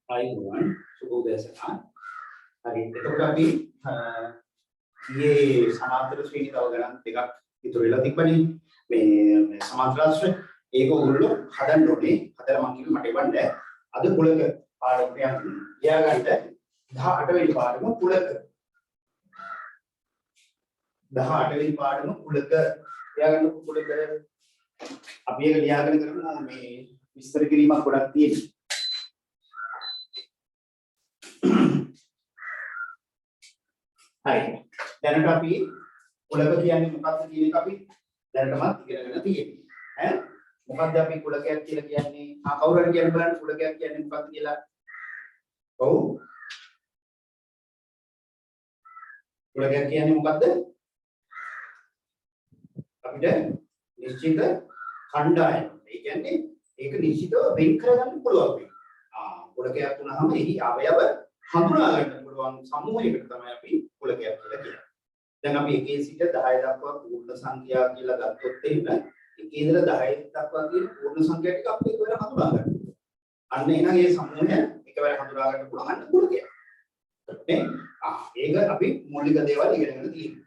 ආයුවන් සුබෝදයසන හරි එතකොට අපි ඊයේ සමාන්තර ශ්‍රේණි තව ගණන් දෙකක් ඉතුරු වෙලා තිබ්බනේ මේ සමාන්තර ශ්‍රේ ඒක උගුල්ලෝ හදන්න ඕනේ හදලා මම කිව්ව මට එවන්න අද කුලක පාඩමයක් ලියා ගන්න 18 වෙනි පාඩම කුලක 18 වෙනි පාඩම කුලක ලියා ගන්න කුලක අපි ඒක ලියාගෙන කරමු මේ විස්තර කිරීමක් ගොඩක් තියෙනවා හරි දැනට අපි කුලක කියන්නේ මොකක්ද කියන එක අපි දැනටමත් ඉගෙනගෙන තියෙනවා ඈ මොකක්ද අපි කුලකයක් කියලා කියන්නේ කවුරු හරි කියන්න බලන්න කුලකයක් කියන්නේ මොකක්ද කියලා ඔව් කුලකයක් කියන්නේ මොකක්ද අපිට නිශ්චිත කණ්ඩායම ඒ කියන්නේ ඒක නිශ්චිතව වෙන් කරගන්න පුළුවන් කුලකයක් වුණාම එහි අවයව හඳුනා ගන්න පුළුවන් සමූහයකට තමයි අපි කුලකයක් කියලා කියන්නේ. දැන් අපි 1 සිට 10 දක්වා පූර්ණ සංඛ්‍යා කියලා ගත්තොත් එහෙම 1 ඉඳලා 10 දක්වා කියන පූර්ණ සංඛ්‍යා ටික අපි එකවර හඳුනා ගන්න. අන්න එහෙනම් මේ සමූහය එකවර හඳුනා ගන්න පුළුවන් අන්න කුලකයක්. නේ? ඒක අපි මූලික දේවල් ඉගෙනගෙන තියෙනවා.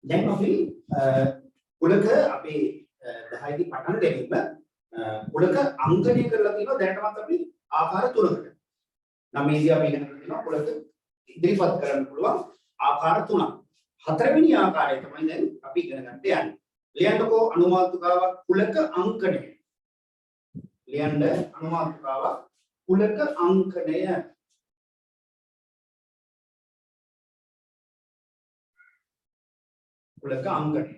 දැන් අපි කුලක අපි 10 දී පටන් ගැනීම කුලක අංකණය කරලා තියෙනවා දැනටමත් අපි ආකාර තුනකට. නම් මේදී අපි ඉගෙන ගන්නවා කුලක ඉදිරිපත් කරන්න පුළුවන් ආකාර තුනක්. හතරවෙනි ආකාරය තමයි දැන් අපි ඉගෙන ගන්න යන්නේ. ලියන්නකෝ අනුමාතුකාවක් කුලක අංකණය. ලියන්න අනුමාතුකාවක් කුලක අංකණය. කුලක අංකණය.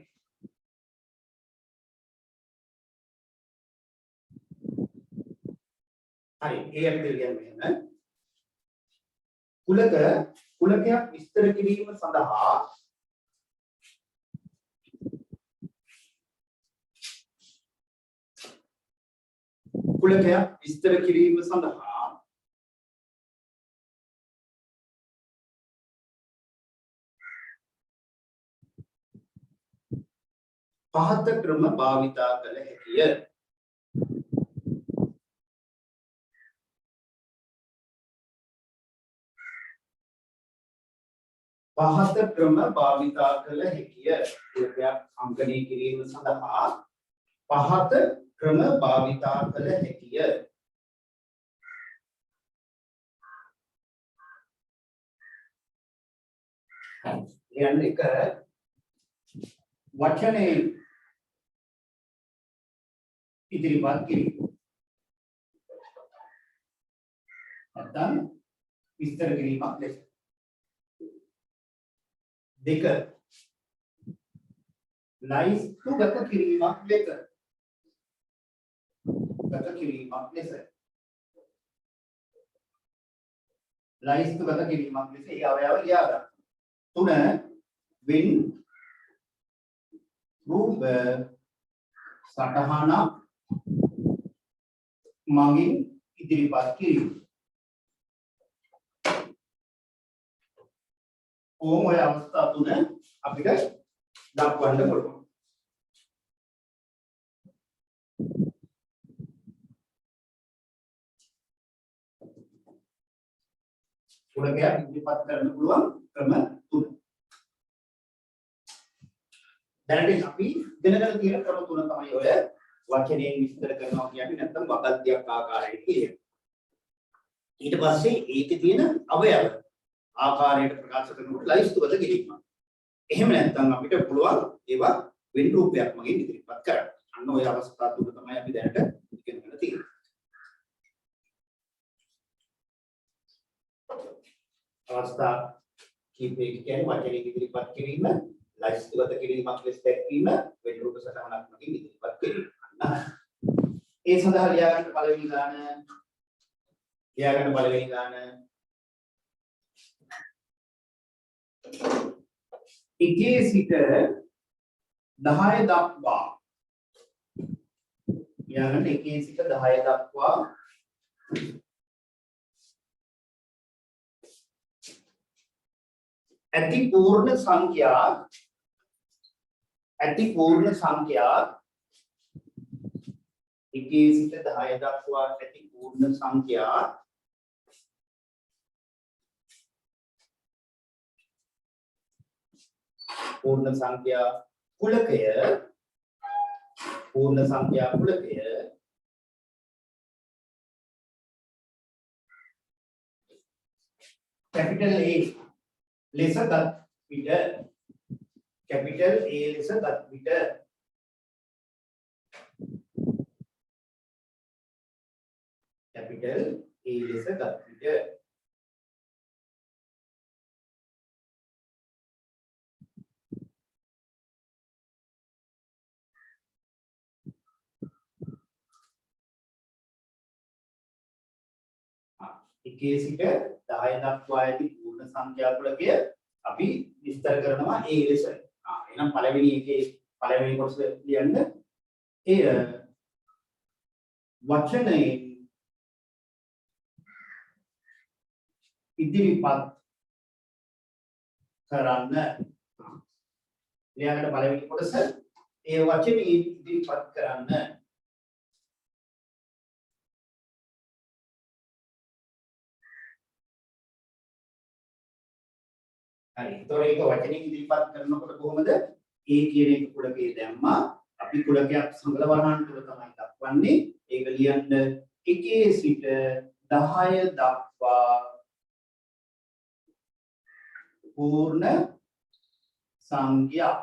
හරි ඒකට කියන්නේ මෙහෙම කුලකයක් විස්තර කිරීම සඳහා පහත ක්‍රම භාවිතා කළ හැකිය. පහත ක්‍රම භාවිතා කළ හැකිය. කුලකයක් අංකණය කිරීම සඳහා පහත ක්‍රම භාවිතා කළ හැකිය. කියන්නේ එක වචනේ ඉදිරිපත් කිරීම. නැත්නම් විස්තර කිරීමක් ලෙස. දෙක ලයිස්තු ගත කිරීමක් ලෙස ලයිස්තු ගත කිරීමක් ලෙස ඒ අවයව ලියා ගන්න. තුන වෙන් රූප සටහන මගින් ඉදිරිපත් කිරීම. ඕම ඔය අවස්ථා තුන අපිට දක්වන්න පුළුවන්. කුලකයක් ඉදිරිපත් කරන්න පුළුවන් ක්‍රම තුන. දැනට අපි ඉගෙනගෙන තියෙන ක්‍රම තුන තමයි ඔය වචනයෙන් විස්තර කරනවා කියන්නේ නැත්නම් වගන්තියක් ආකාරයට කියන්නේ. ඊට පස්සේ ඒකේ තියෙන අවයව ආකාරයට ප්‍රකාශ කරනකොට ලයිස්තුවද කිරීම. එහෙම නැත්නම් අපිට පුළුවන් ඒවා වෙන රූපයක් මගින් ඉදිරිපත් කරන්න. අන්න ඔය අවස්ථා තුන තමයි අපි දැනට ඉගෙනගෙන තියෙන්නේ. අවස්ථා කීපයක කියන්නේ වචනයක ඉදිරිපත් කිරීම, ලයිස්තුවද කිරීමක් ලෙස දැක්වීම, වෙන රූප සටහනක් මගින් ඉදිරිපත් කිරීම. අන්න ඒ සඳහා ලියා ගන්න පළවෙනි ගාන එකේ සිට 10 දක්වා යාගන්න එකේ සිට 10 දක්වා ඇති පූර්ණ සංඛ්‍යා එකේ සිට 10 දක්වා ඇති පූර්ණ සංඛ්‍යා पूर्ण संख्या कुलकය कैपिटल A ලෙස ගත් විට कैपिटल A ලෙස ගත් විට कैपिटल A ලෙස ගත් විට එකේ සිට 10 දක්වා ඇති පූර්ණ සංඛ්‍යා කුලකය අපි විස්තර කරනවා A ලෙස. එහෙනම් පළවෙනි එකේ පළවෙනි කොටස ලියන්න. එය වචනයෙන් ඉදිරිපත් කරන්න. ලියන්න පළවෙනි කොටස ඒ වචනයෙන් ඉදිරිපත් කරන්න. හරි. ඒතකොට ඒක වචනෙන් ඉදිරිපත් කරනකොට කොහොමද? A කියන එක කුලකයේ දැම්මා. අපි කුලකයක් සංගල වරහන් තුල තමයි දක්වන්නේ. ඒක ලියන්න 1 සිට 10 දක්වා පූර්ණ සංඛ්‍යා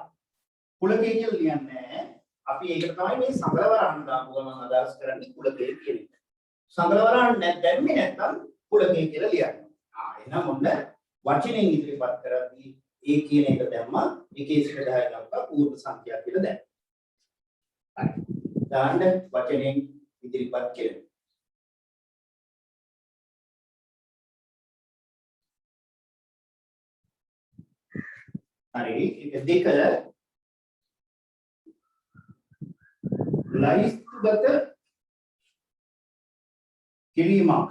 කුලකය කියලා ලියන්නේ. අපි ඒකට තමයි මේ සංගල වරහන් දාපු ගමන් අදහස් කරන්නේ කුලකය කියන එක. සංගල වරහන් දැම්මේ නැත්නම් කුලකය කියලා ලියන්නේ. එහෙනම් ඔන්න වචනෙන් ඉදිරිපත් කරද්දී A කියන එක දැම්මා 1 සිට 10 දක්වා පූර්ණ සංඛ්‍යා කියලා දැම්මා. හරි. දාන්න වචනෙන් ඉදිරිපත් කියලා. හරි. ඒක දෙක ලයිස්තුගත කිරීමක්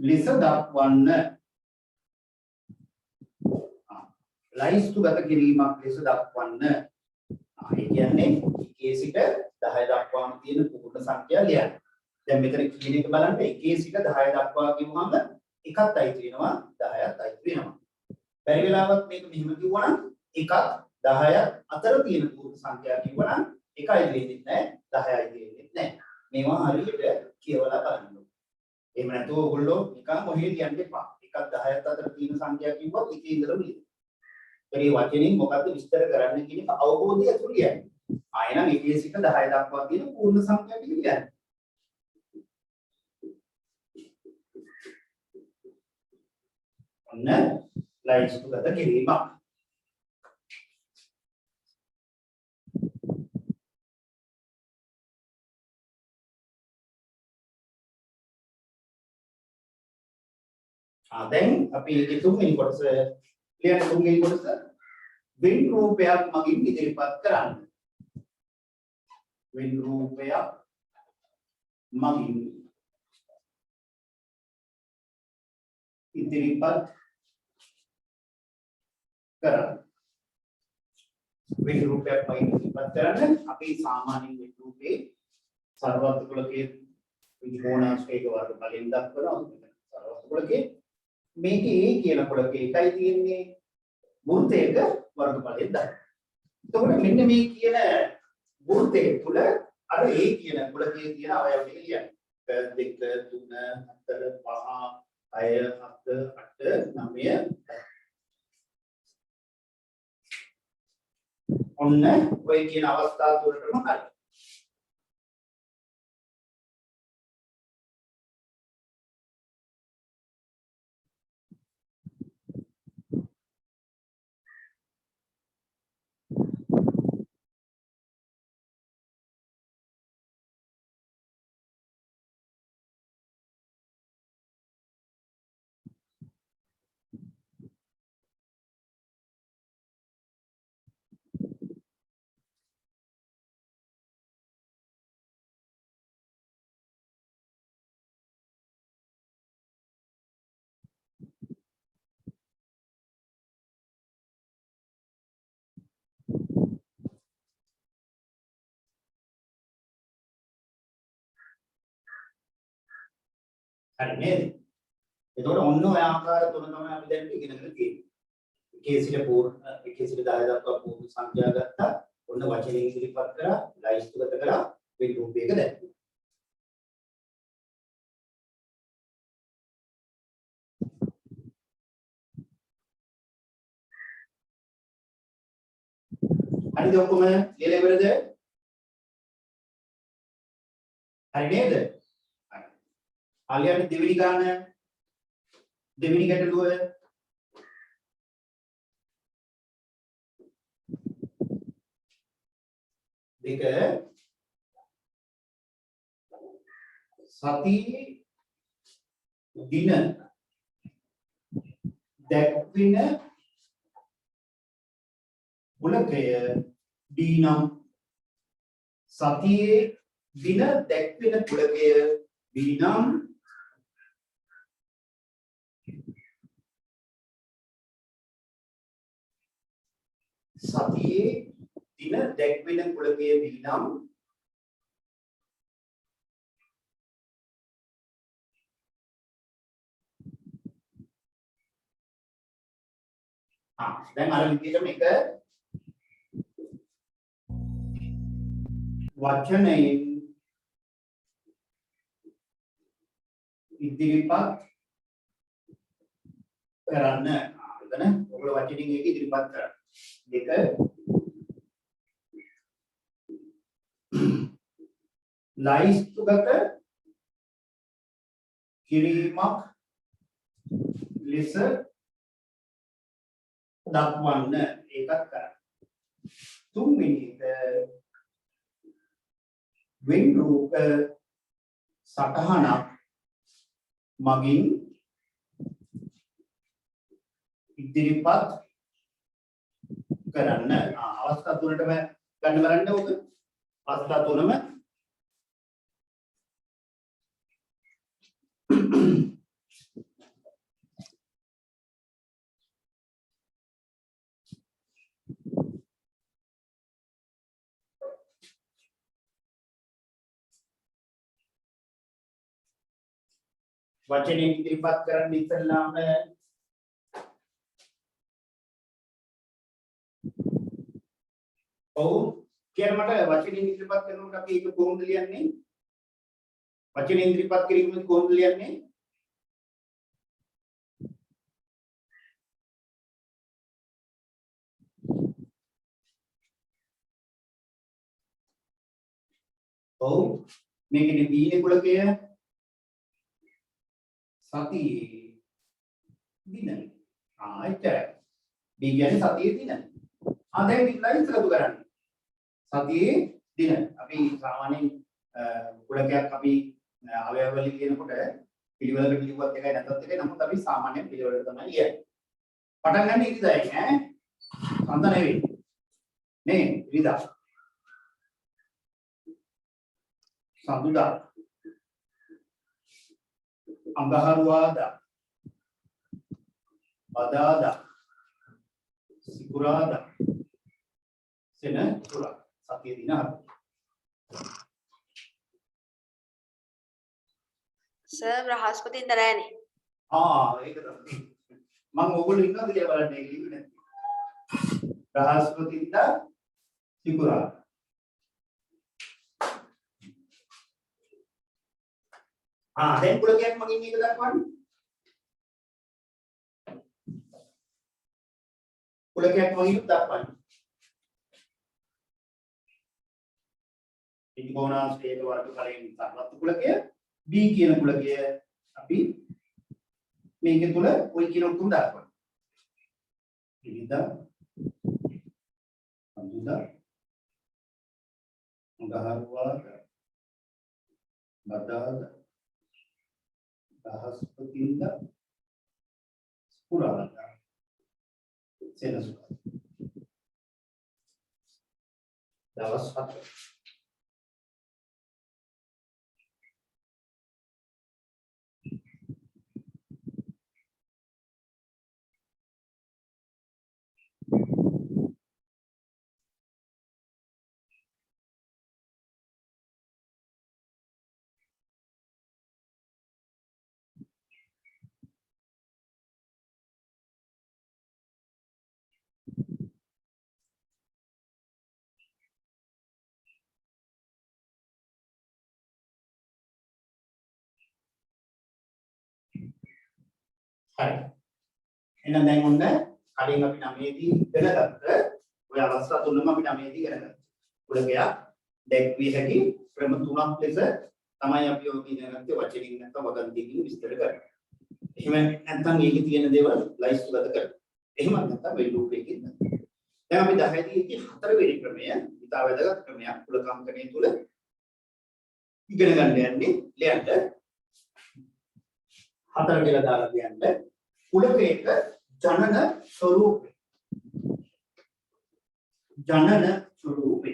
ලෙස දක්වන්න. ලයිස්තුගත කිරීමක් ලෙස දක්වන්න. ඒ කියන්නේ 1 සිට 10 දක්වාම තියෙන පූර්ණ සංඛ්‍යා ලියන්න. දැන් මෙතන කියන එක බලන්න 1 සිට 10 දක්වා කිව්වම එකත් අයිති වෙනවා 10ත් අයිති වෙනවා. බැරි වෙලාවත් මේක මෙහෙම කිව්වනම් 1ක් 10ක් අතර තියෙන පූර්ණ සංඛ්‍යා කිව්වනම් 1යි දෙන්නේ නැහැ 10යි දෙන්නේ නැහැ. මේවා හරියට කියවලා බලන්න. එහෙම නැතුව ඔයගොල්ලෝ නිකන් මොහේ කියන්න එපා. 1ක් 10ක් අතර තියෙන සංඛ්‍යා කිව්වොත් එකේ ඉඳලා ලියන්න. ඒ වචනෙන් මොකද්ද විස්තර කරන්න කියන එක අවබෝධය ඇතුළු ලියන්න. ආයෙනම් 1 සිට 10 දක්වා තියෙන පූර්ණ සංඛ්‍යා ටික ලියන්න. ඔන්න ලයිස්තුගත කිරීමක්. දැන් අපි මේ තුන්වෙනි කොටස ලියන තුන්වෙනි කොටස වෙන් රූපයක් මගින් ඉදිරිපත් කරන්න. වෙන් රූපයක් මගින් ඉදිරිපත් කරන්න. වෙන් රූපයක් මගින් ඉදිරිපත් කරන්න අපි සාමාන්‍ය වෙන් රූපේ සර්වත්‍ය කුලකයේ විකෝණාංශයක වර්ග බලෙන් දක්වනවා. සර්වත්‍ය කුලකයේ මේකේ A කියන කුලකේ එකයි තියෙන්නේ වෘත්තයක වර්ගඵලයෙන් දක්වනවා. එතකොට මෙන්න මේ කියන වෘත්තයේ තුල අර A කියන කුලකයේ තියෙන අවයව ටික ලියන්න. 1 2 3 4 5 6 7 8 9 ඔන්න ඔය කියන අවස්ථා තුනටම හරි. හරි නේද? එතකොට ඔන්න ඔය ආකාර තුන තමයි අපි දැන් ඉගෙනගෙන තියෙන්නේ. එකේ සිට පූර්ණ එකේ සිට 10 දක්වා පූර්ණ සංඛ්‍යා ගත්තා. ඔන්න වචනේ ඉදිරිපත් කරා, ලයිස්තුගත කරා, වෙන රූපයක දැක්වුවා. හරිද ඔක්කොම ලියලා ඉවරද? හරි නේද? හරි. ආලියට දෙවෙනි ගාන දෙවෙනි ගැටලුව දෙක සති දින දැක්වින ගුණකය D නම් සතියේ දින දැක්වෙන ගුණකය D නම් සතියේ දින දැක්වෙන ගුණකය D නම් දැන් අර විදිහටම එක වචනයෙන් ඉදිරිපත් කරන්න. එතන ඔයගොල්ලෝ වචنين එක ඉදිරිපත් කරන්න. දෙක ලයිස්තුගත කිරීමක් ලෙස දක්වන්න. ඒකත් කරන්න. තුන්වෙනි එක වෙන් රූප සටහනක් මගින් ඉදිරිපත් කරන්න. අවස්ථා තුනටම ගන්න බලන්න ඕක. අවස්ථා තුනම වචනේ ඉදිරිපත් කරන්න ඉස්සෙල්ලාම ඔව් කියන මට වචනේ ඉදිරිපත් කරනකොට අපි ඒක කොහොමද ලියන්නේ? වචනේ ඉදිරිපත් කිරීමෙන් කොහොමද ලියන්නේ? ඔව් මේකේ B කුලකය සතියේ දින. එච්චරයි. B කියන්නේ සතියේ දින. දැන් ලයින්ස් එකතු කරන්න. සතියේ දින. අපි සාමාන්‍යයෙන් කුලකයක් අපි අවයව වලින් කියනකොට පිළිවෙලකට ලියුවත් එකයි නැත්නම් එකයි. නමුත් අපි සාමාන්‍යයෙන් පිළිවෙලකට තමයි ලියන්නේ. පටන් ගන්න ඉරිදායි ඈ. සඳ නෙවෙයි. නේ ඉරිදා. සඳුදා. අඟහරුවාදා. බදාදා. සිකුරාදා. සෙනසුරා. සතිය දින හත. සර් බ්‍රහස්පතින්ද නෑනේ. ඒක තමයි. මම ඕගොල්ලෝ ඉන්නවද කියලා බලන්න ඒක ලිව්වේ නැති. බ්‍රහස්පතින්ද සිකුරාදා. දැන් කුලකයක් මගින් මේක දක්වන්න. කුලකයක් මගින් දක්වන්න. ත්‍රිකෝණාශ්‍රයක වර්ගඵලයෙන් සම්බන්ධ කුලකය B කියන කුලකය අපි මේක තුල ওই කියන උතුම් දක්වන්න. ඉරිදා අඳුදා අඟහරුවාදා බදාදා බ්‍රහස්පතින්ද සිකුරාදා සෙනසුරාදා දවස් 7 හරි. එහෙනම් දැන් ඔන්න කලින් අපි 9 දී ඉගෙන ගත්ත ඔය අවස්ථා තුනම අපි 9 දී ඉගෙන ගත්තා. කුලකයක් දැක්විය හැකි ක්‍රම තුනක් ලෙස තමයි අපි ඔය ඉගෙන ගත්තේ වචනින් නැත්නම් වදන්තිකින් විස්තර කරන්නේ. එහෙම නැත්නම් ඒකේ තියෙන දේවල් ලයිස්තුගත කරනවා. එහෙමත් නැත්නම් වෙයි ලූප් එකකින්. දැන් අපි 10 දී හතරවෙනි ක්‍රමය ඉතා වැදගත් ක්‍රමයක් කුලකංකණය තුල ඉගෙන ගන්න යන්නේ ලියන්න. 4 කියලා දාලා කියන්න. කුලකයක ජනන ස්වરૂපය. ජනන ස්වરૂපය.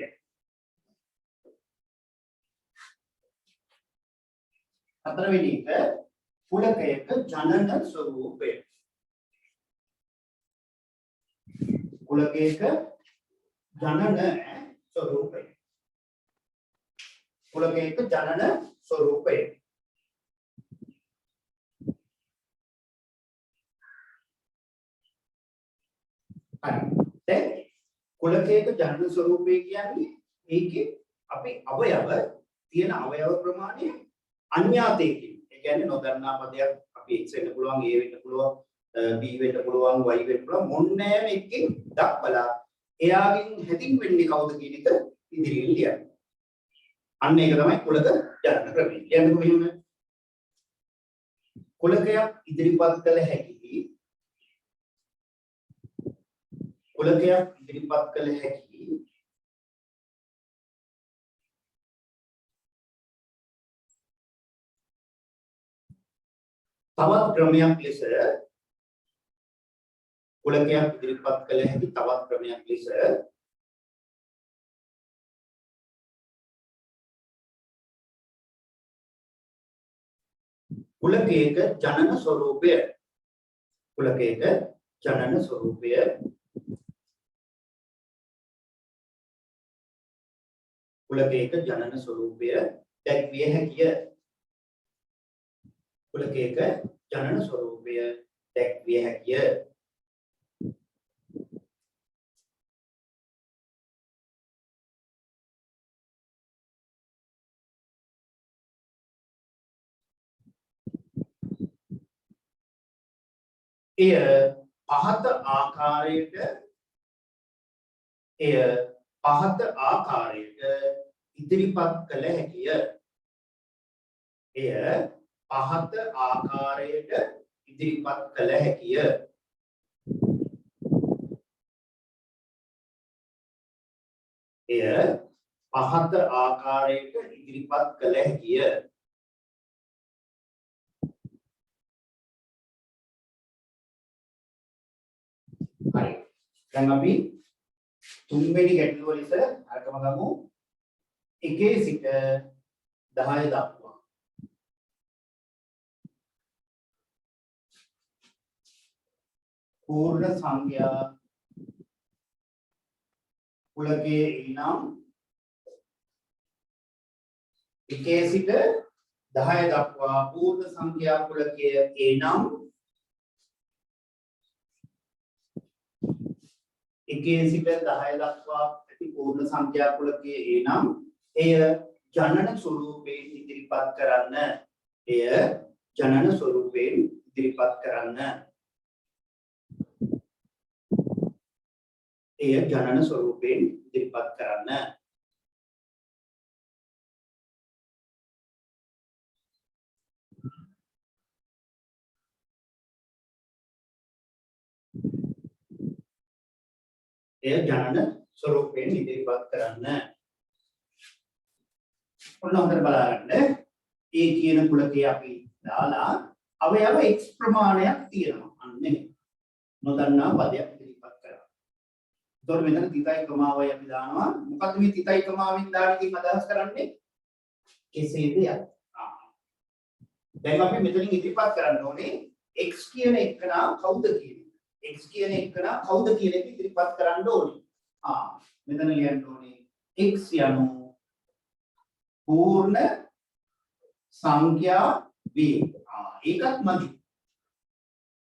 හතරවෙනි එක කුලකයක ජනන ස්වરૂපය. කුලකයක ජනන ස්වરૂපය. කුලකයක ජනන ස්වરૂපය. හරි. දැන් කුලකයක ජනන ස්වરૂපය කියන්නේ ඒකේ අපි අවයව තියෙන අවයව ප්‍රමාණය අඥාතයකින්. ඒ කියන්නේ නොදන්නා පදයක් අපි x වෙන්න පුළුවන්, a වෙන්න පුළුවන්, b වෙන්න පුළුවන්, y වෙන්න පුළුවන් මොන්නෑම එකකින් දක්වලා එයාගෙන් හැදින් වෙන්නේ කවුද කියන එක ඉදිරියෙන් ලියන්න. අන්න ඒක තමයි කුලක ජනන ක්‍රමය. කියන්නකො මෙහෙම. කුලකයක් ඉදිරිපත් කළ හැකි කුලකයක් ඉදිරිපත් කළ හැකි තවත් ක්‍රමයක් ලෙස කුලකයක් ඉදිරිපත් කළ හැකි තවත් ක්‍රමයක් ලෙස කුලකයක ජනන ස්වરૂපය. කුලකයක ජනන ස්වરૂපය කුලකයක ජනන ස්වરૂපය දැක්විය හැකිය. කුලකයක ජනන ස්වરૂපය දැක්විය හැකිය. එය පහත ආකාරයට ඉදිරිපත් කළ හැකිය. එය පහත ආකාරයට ඉදිරිපත් කළ හැකිය. එය පහත ආකාරයට ඉදිරිපත් කළ හැකිය. හරි. දැන් අපි තුන්වෙනි ගැටලුව ලෙස අරකම ගමු. 1 සිට 10 දක්වා. පූර්ණ සංඛ්‍යා කුලකයේ නම් 1 සිට 10 දක්වා පූර්ණ සංඛ්‍යා කුලකයේ නම් 1 සිට 10 දක්වා ඇති පූර්ණ සංඛ්‍යා කුලකයේ නම් එය ජනන ස්වરૂපයෙන් ඉදිරිපත් කරන්න. එය ජනන ස්වરૂපයෙන් ඉදිරිපත් කරන්න. එය ජනන ස්වરૂපයෙන් ඉදිරිපත් කරන්න. එය ජනන ස්වરૂපයෙන් ඉදිරිපත් කරන්න. ඔන්න හොඳට බලන්න. ඒ කියන කුලකේ අපි දාලා අවයව x ප්‍රමාණයක් තියෙනවා. අන්නේ නොදන්නා පදයක් ඉදිරිපත් කරා. එතකොට මෙතන තිතයි කමාවයි අපි දානවා. මොකද්ද මේ තිතයි කමාවෙන් දාන එකෙන් අදහස් කරන්නේ? කෙසේද යත්. දැන් අපි මෙතනින් ඉදිරිපත් කරන්න ඕනේ x කියන එකනා කවුද කියන්නේ? x කියන එකනා කවුද කියන එක ඉදිරිපත් කරන්න ඕනේ. මෙතන ලියන්න ඕනේ x යනු පූර්ණ සංඛ්‍යා වේ. ඒකත් මදි.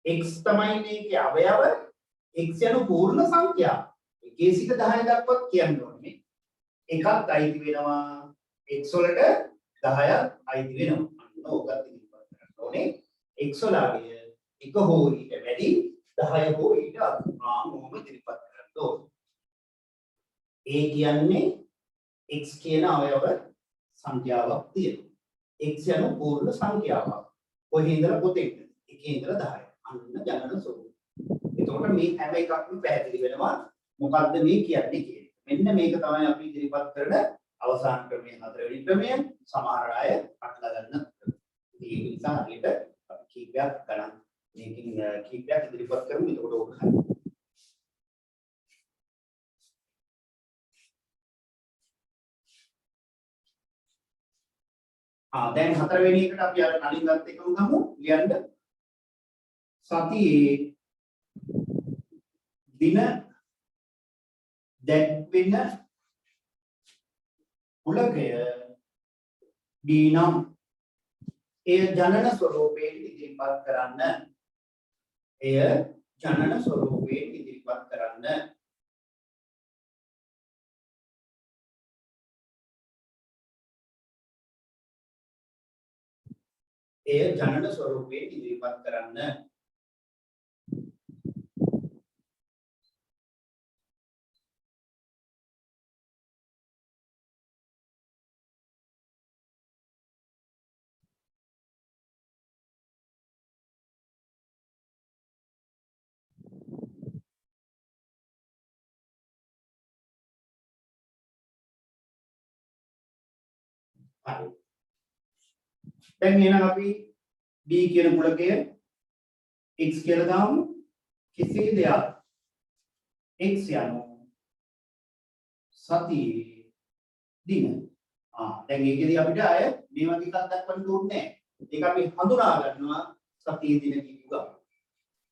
x තමයි මේකේ අවයව. x යනු පූර්ණ සංඛ්‍යා. 1 සිට 10 දක්වා කියන්න ඕනේ. එකක් අයිති වෙනවා x වලට 10ක් අයිති වෙනවා. අන්න ඕකත් ඉදිරිපත් කරන්න ඕනේ. x වලගේ 1 හෝ ඊට වැඩි 10 හෝ ඊට අඩු මොනවාම ඉදිරිපත් කරන්න ඕන. A කියන්නේ x කියන අවයව සංඛ්‍යාවක් තියෙනවා. x යන පූර්ණ සංඛ්‍යාවක්. කොහේ ඉඳලා කොතෙක්ද? 1 ඉඳලා 10. අන්න ජනන ස්වරූපය. එතකොට මේ හැම එකක්ම පැහැදිලි වෙනවා මොකද්ද මේ කියන්නේ කියන. මෙන්න මේක තමයි අපි ඉදිරිපත් කරන අවසාන ක්‍රමයේ 4 වෙනි ක්‍රමය. සමහර අය අట్లా ගන්න. ඒක නිසා හරියට අපි කීපයක් ගණන් මේකකින් කීපයක් ඉදිරිපත් කරමු. එතකොට ඕක හරියි. දැන් 4 වෙනි එකට අපි අර කලින් ගත්ත එකම ගමු ලියන්න. සතියේ දින දැක්වෙන කුලකය D නම් එය ජනන ස්වරූපයෙන් ඉදිරිපත් කරන්න. එය ජනන ස්වරූපයෙන් ඉදිරිපත් කරන්න. එය ජනන ස්වරූපයෙන් ඉදිරිපත් කරන්න. හරි. දැන් එහෙනම් අපි D කියන කුලකය x කියලා දාමු. කෙසේ දෙයක් x යනු සතියේ දින. දැන් ඒකෙදී අපිට අය මේ වගේ එකක් දක්වන්න ඕනේ නැහැ. ඒක අපි හඳුනා ගන්නවා සතියේ දින කිව්වා.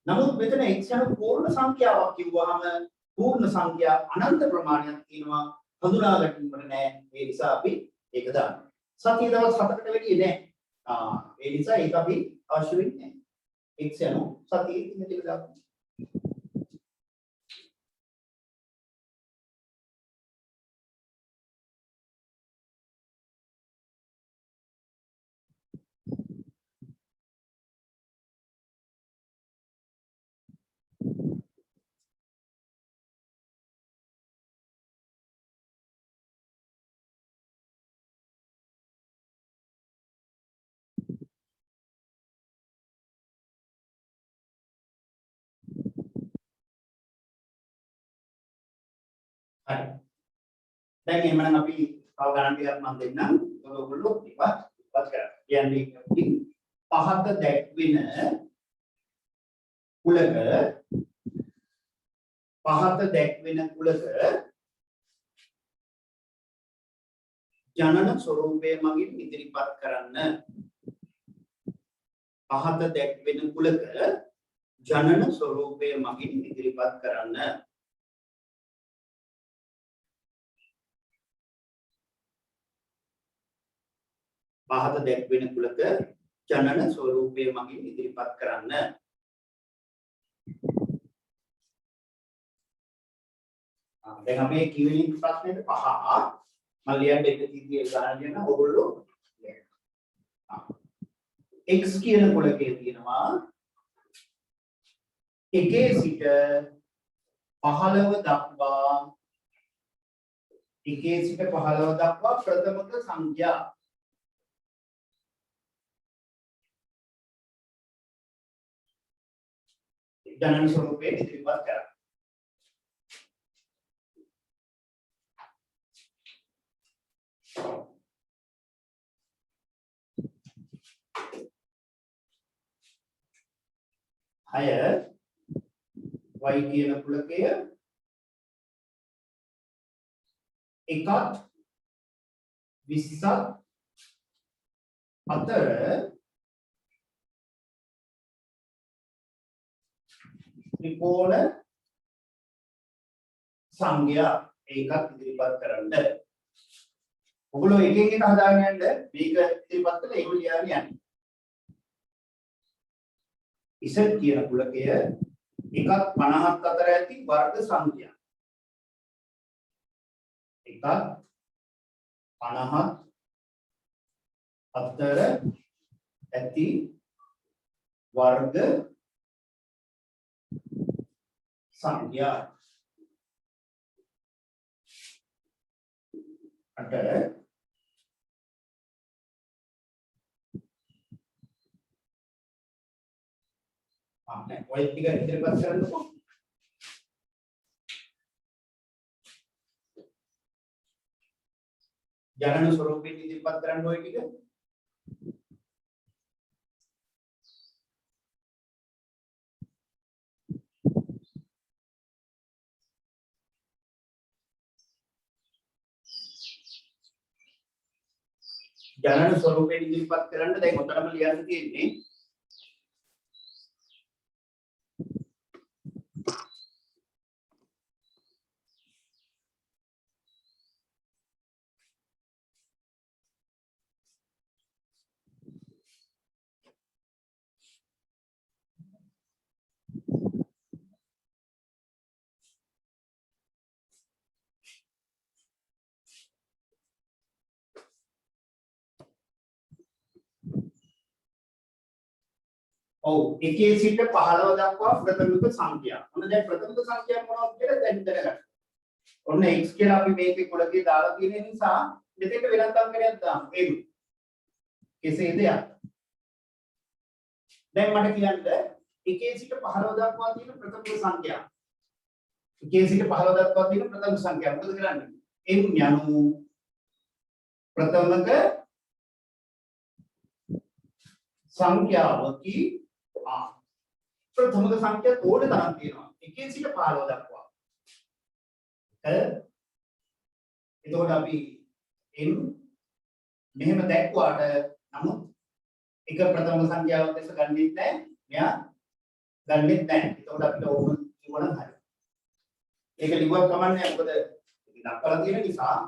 නමුත් මෙතන x යන පූර්ණ සංඛ්‍යාවක් කිව්වහම පූර්ණ සංඛ්‍යා අනන්ත ප්‍රමාණයක් තියෙනවා. හඳුනා ගන්න ඕනේ නැහැ. ඒ නිසා අපි ඒක දානවා. සතිය දවස් 7කට වැඩි නෑ. ඒ නිසා ඒක අපි අවශ්‍ය වෙන්නේ නැහැ. x යනු සතියේ දින ටික දාමු. හරි. දැන් එහෙනම් අපි තව ගණන් ටිකක් මම දෙන්නම්. ඔයගොල්ලෝ ඉවත් කරන්න. කියන්නේ පහත දැක්වෙන කුලක ජනන ස්වරූපය මගින් ඉදිරිපත් කරන්න. පහත දැක්වෙන කුලක ජනන ස්වරූපය මගින් ඉදිරිපත් කරන්න. පහත දැක්වෙන කුලක ජනන ස්වරූපය මගින් ඉදිරිපත් කරන්න. දැන් අපි කිවෙනි ප්‍රශ්නේට 5 මම ලියන්න එක තීතිය ගණන් ලියන ඔයගොල්ලෝ x කියන කුලකයේ තියෙනවා 1 සිට 15 දක්වා 1 සිට 15 දක්වා ප්‍රථමක සංඛ්‍යා ජනන ස්වරූපයෙන් ඉදිරිපත් කරා. හය y කියන කුලකය එකත් 20ත් අතර ත්‍රිකෝණ සංඛ්‍යා ඒකත් ඉදිරිපත් කරන්න. ඔගොල්ලෝ එකෙන් එක හදාගෙන යන්න මේක ඉදිරිපත් කළා ඒක ලියාගෙන යන්න. ඉසත් කියන කුලකය එකත් 50ත් අතර ඇති වර්ග සංඛ්‍යා. එකත් 50ත් අතර ඇති වර්ග සංඛ්‍යා 8 आपने कोई टिक इදිරිපත් කරන්නකො ජනන ස්වරූපයෙන් ඉදිරිපත් කරන්න ඔය ටික ජනන ස්වරූපයෙන් ඉදිරිපත් කරන්න දැන් ඔතනම ලියන්න තියෙන්නේ ඔව් එකේ සිට 15 දක්වා ප්‍රථමික සංඛ්‍යා. ඔන්න දැන් ප්‍රථමික සංඛ්‍යා මොනවද කියලා දැන් හිතලා ගන්න. ඔන්න x කියලා අපි මේකේ කොටකේ දාලා තියෙන නිසා මෙතෙන්ට වෙනත් අංකයක් දාමු. ඒක. කෙසේද යක්. දැන් මට කියන්න එකේ සිට 15 දක්වා තියෙන ප්‍රථමික සංඛ්‍යා. එකේ සිට 15 දක්වා තියෙන ප්‍රථමික සංඛ්‍යා මොකද කරන්නේ? n යනු ප්‍රථමක සංඛ්‍යාවකි ප්‍රථමක සංඛ්‍යා තෝරන තරම් තියෙනවා. එකේ සිට 15 දක්වා. එතකොට අපි n මෙහෙම දැක්වාට නමුත් එක ප්‍රථම සංඛ්‍යාවක් දැස ගන්නෙත් නැහැ. මෙයා ගන්නෙත් නැහැ. එතකොට අපිට ඕන කිව්වනම් හරි. ඒක ලිව්වක් කමන්නේ මොකද ඒක දක්වලා තියෙන නිසා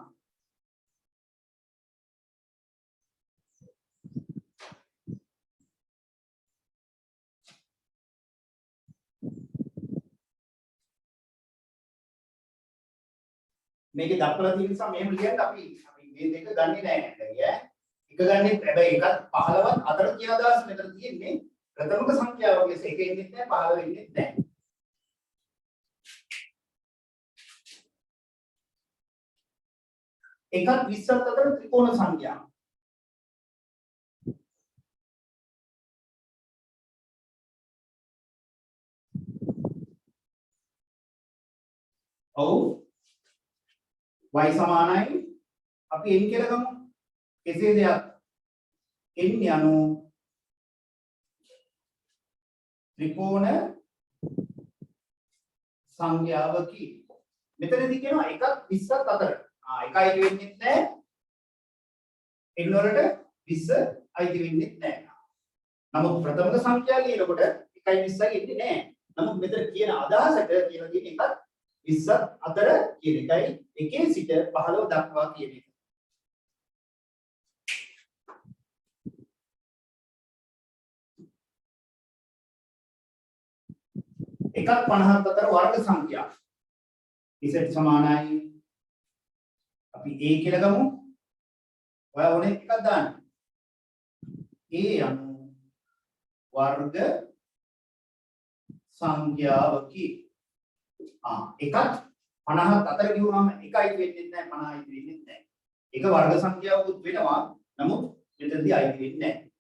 මේකේ දක්වලා තියෙන නිසා මෙහෙම ලියන්න අපි මේ දෙක ගන්නෙ නැහැ නේද? එක ගන්නෙත් හැබැයි එකත් 15වත් අතර කියන අදහස මෙතන තියෙන්නේ ප්‍රථමක සංඛ්‍යාවකේ එක ඉන්නෙත් නැහැ 15 ඉන්නෙත් නැහැ. එකත් 20ත් අතර ත්‍රිකෝණ සංඛ්‍යා. ඔව් y සමානයි අපි n කියලා ගමු. කෙසේ දෙයක් n යනු ත්‍රිකෝණ සංඛ්‍යාවකි. මෙතනදී කියනවා එකත් 20ත් අතර. එකයි වෙන්නේ නැහැ. n වලට 20 අයිති වෙන්නේ නැහැ. නමුත් ප්‍රථමක සංඛ්‍යා කියනකොට 1යි 20යි එන්නේ නැහැ. නමුත් මෙතන කියන අදහසට කියලා තියෙන එකත් 20ත් අතර කියන එකයි එකේ සිට 15 දක්වා කියන එක. එකත් 50ත් අතර වර්ග සංඛ්‍යා. z සමානයි අපි a කියලා ගමු. ඔයා ඕනේ එකක් දාන්න. a යනු වර්ග සංඛ්‍යාවකි. එකත් 50ත් අතර ගිහුවාම එකයි වෙන්නේ නැහැ 50යි වෙන්නේ නැහැ. එක වර්ග සංඛ්‍යාවකුත් වෙනවා. නමුත් මෙතනදී අයිති වෙන්නේ නැහැ.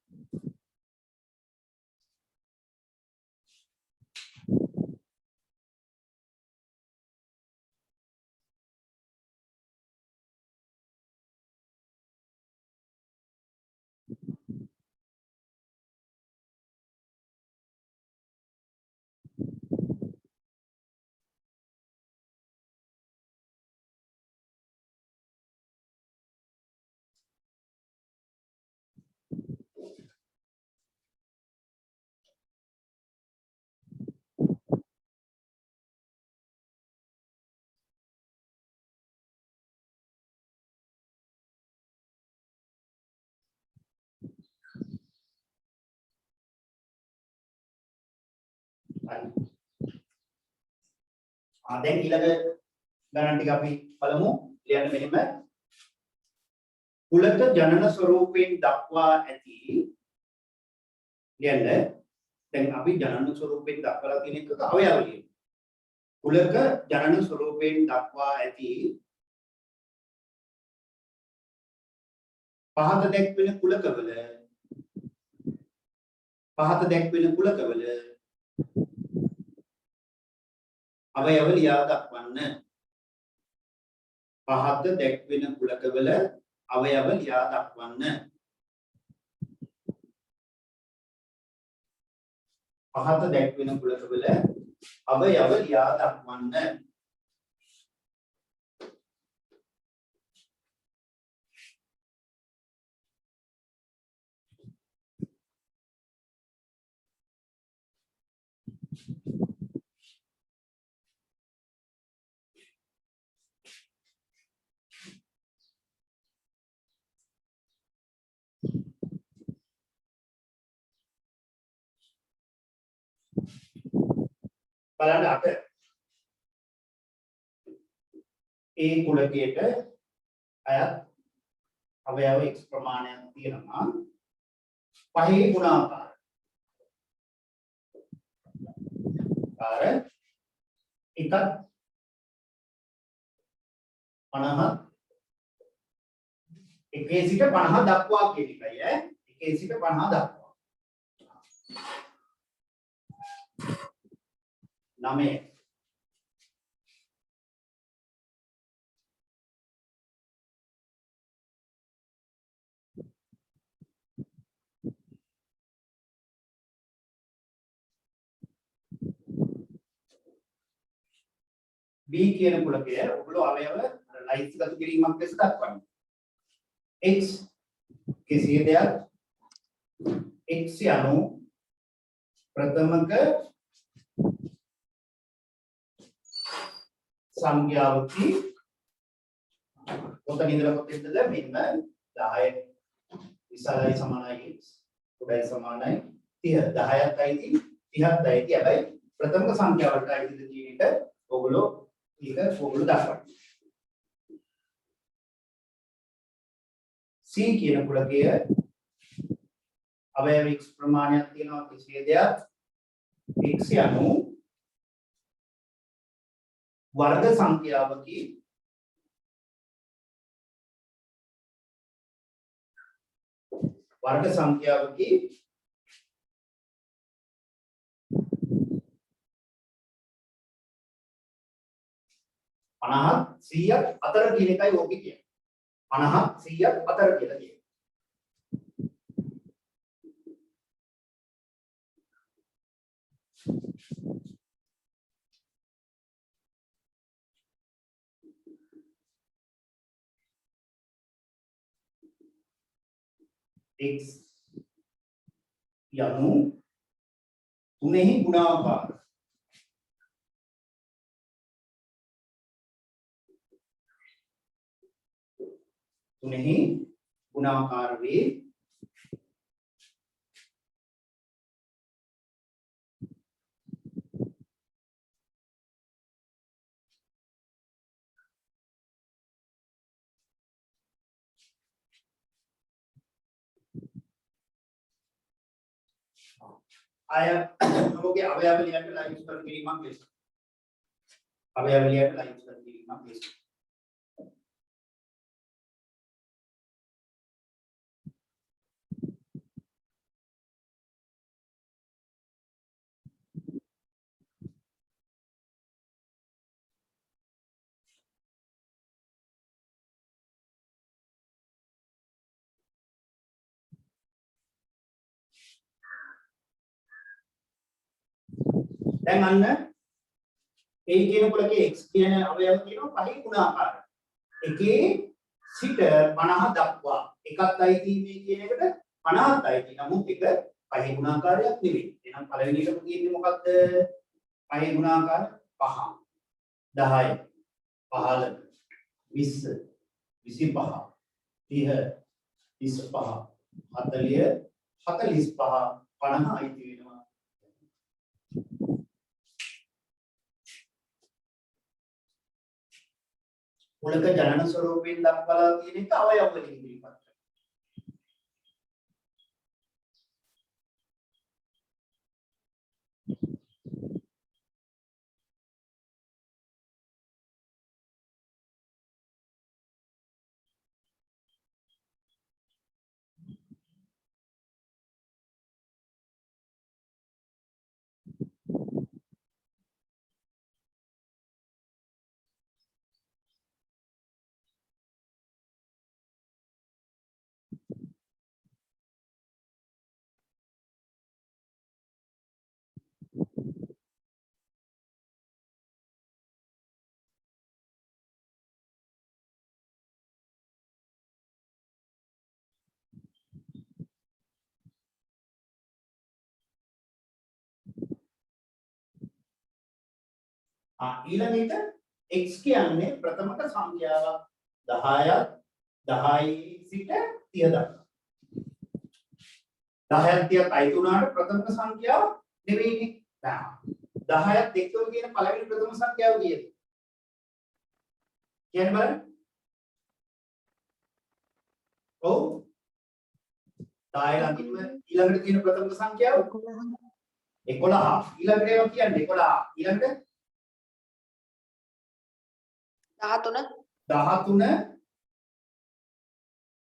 දැන් ඊළඟ ගණන් ටික අපි බලමු. ලියන්න මෙහෙම. කුලක ජනන ස්වරූපයෙන් දක්වා ඇති ලියන්න. දැන් අපි ජනන ස්වරූපයෙන් දක්වලා තියෙන එක අවයව ලියමු. කුලක ජනන ස්වරූපයෙන් දක්වා ඇති පහත දැක්වෙන කුලකවල අවයව ලියා දක්වන්න. පහත දැක්වෙන කුලකවල අවයව ලියා දක්වන්න. පහත දැක්වෙන කුලකවල අවයව ලියා දක්වන්න. බලන්න අට ඒ කුලකයට අයත් අවයව x ප්‍රමාණයක් තියෙනවා. පහේ ගුණාකාර එකත් 50 එකේ සිට 50 දක්වා කියන එකයි ඈ. එකේ සිට 50 දක්වා. 9 B කියන කුලකය ඔගොල්ලෝ අවයව ලයිස් ගත කිරීමක් ලෙස දක්වන්න. x කිසිය දෙයක් x යනු ප්‍රථමක සංඛ්‍යාවකි කොතන ඉඳලා කොතෙන්ද මෙන්න 10 විශාලයි සමානයි x උඩයි සමානයි 30 10ත් අයිති 30ත් අයිති හැබැයි ප්‍රථමක සංඛ්‍යාවට අයිතිද කියන එක ඔගොල්ලෝ දක්වන්න. C කියන කුලකය අවයව x ප්‍රමාණයක් තියෙනවා කිසිය දෙයක් x යනු වර්ග සංඛ්‍යාවකි පනහත් 100ක් අතර කියන එකයි ඕකේ කියන්නේ. 50ක් 100ක් අතර කියලා කියනවා. x යනු තුනෙහි ගුණාකාර. තුනෙහි ගුණාකාර වේ. අය ඔබගේ අවයව ලියන්න ලයින්ස් කර කිරීමක් ලෙස. අවයව ලියන්න ලයින්ස් කර කිරීමක් ලෙස. දැන් අන්න A කියන කුලකේ x කියන අවයව තියෙනවා පහේ ගුණාකාර. එකේ සිට 50 දක්වා එකත් අයිති මේ කියන එකට 50ත් අයිති. නමුත් එක පහේ ගුණාකාරයක් නෙවෙයි. එහෙනම් පළවෙනි එකම තියෙන්නේ මොකක්ද? පහේ ගුණාකාර 5 10 15 20 25 30 35 40 45 50 අයිති වෙනවා. කුලක ජනන ස්වරූපයෙන් දක්වලා තියෙන එක අවයව වලින් ඉදිරිපත්. ඊළඟට x කියන්නේ ප්‍රථමක සංඛ්‍යාවක් 10ක් 10 සිට 30 දක්වා 10ක් 30ක් අයිති වුණාට ප්‍රථමක සංඛ්‍යාව නෙවෙයිනේ. 10ක් එක්කම කියන පළවෙනි ප්‍රථම සංඛ්‍යාව කීයද? කියන්න බලන්න. ඔව් 10 ළඟින්ම ඊළඟට තියෙන ප්‍රථම සංඛ්‍යාව 11. ඊළඟට ඒවා කියන්නේ 11. ඊළඟට 13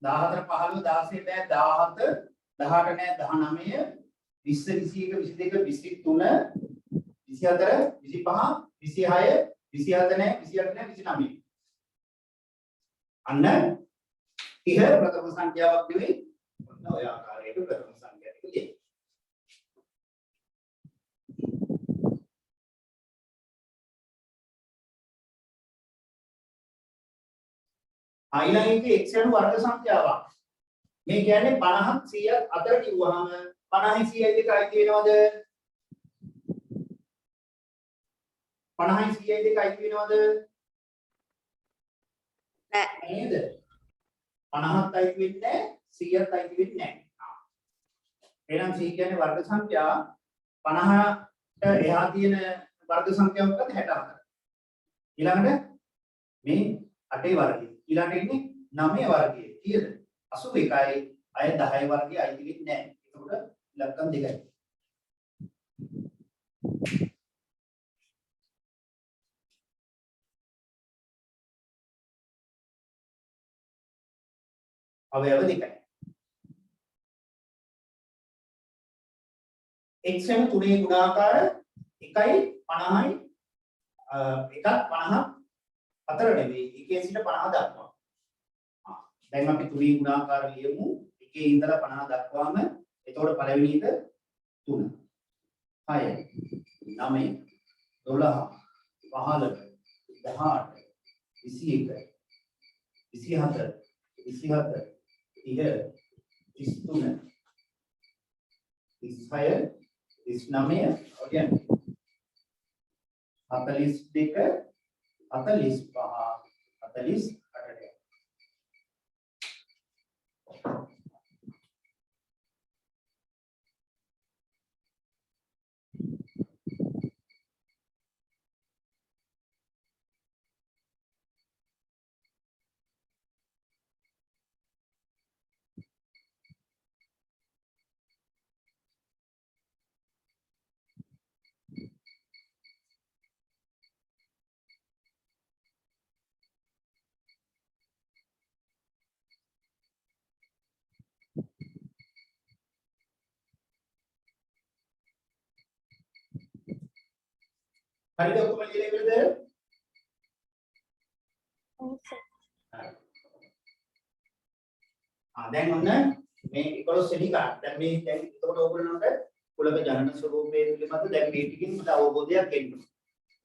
14 15 16 17 18 නෑ 19 20 21 22 23 24 25 26 27 නෑ 28 නෑ 29 අන්න 30 ප්‍රථම සංඛ්‍යාවක් නෙවෙයි ඔන්න ඔය ආකාරයට ප්‍රථම සංඛ්‍යා ටික තියෙනවා. ඊළඟට x යන වර්ග සංඛ්‍යාවක්. මේ කියන්නේ 50ක් 100ක් අතර කිව්වහම 50යි 100යි දෙක අයිති වෙනවද? 50යි 100යි දෙක අයිති වෙනවද? නෑ. නේද? 50ත් අයිති වෙන්නේ නැහැ 100ත් අයිති වෙන්නේ නැහැ. එහෙනම් 100 කියන්නේ වර්ග සංඛ්‍යා 50ට එහා තියෙන වර්ග සංඛ්‍යාව මොකද 64. ඊළඟට මේ 8 වර්ගය. ඊළඟට ඉන්නේ 9 වර්ගය. කීයද? 81යි අය 10 වර්ගය අයිති වෙන්නේ නැහැ. ඒකට ඉලක්කම් දෙකයි. අවයව දෙකයි. x යන තුනේ ගුණාකාර 1යි 50යි 1ක් 50ක් අතර නෙවෙයි 1 සිට 50 දක්වා. දැන් අපි තුනේ ගුණාකාර ලියමු 1 ඉඳලා 50 දක්වාම එතකොට පළවෙනි එක 3 6 9 12 15 18 21 24 27 30 33 36 39 again 42 45 48 හරිද ඔක්කොම ලියලා ඉවරද? දැන් ඔන්න මේ 11 වෙනි කාර්ය. දැන් මේ දැන් එතකොට ඕගොල්ලන්ට කුලක ජනන ස්වරූපයේ පිළිබඳ දැන් මේ ටිකෙන් මට අවබෝධයක් එන්න.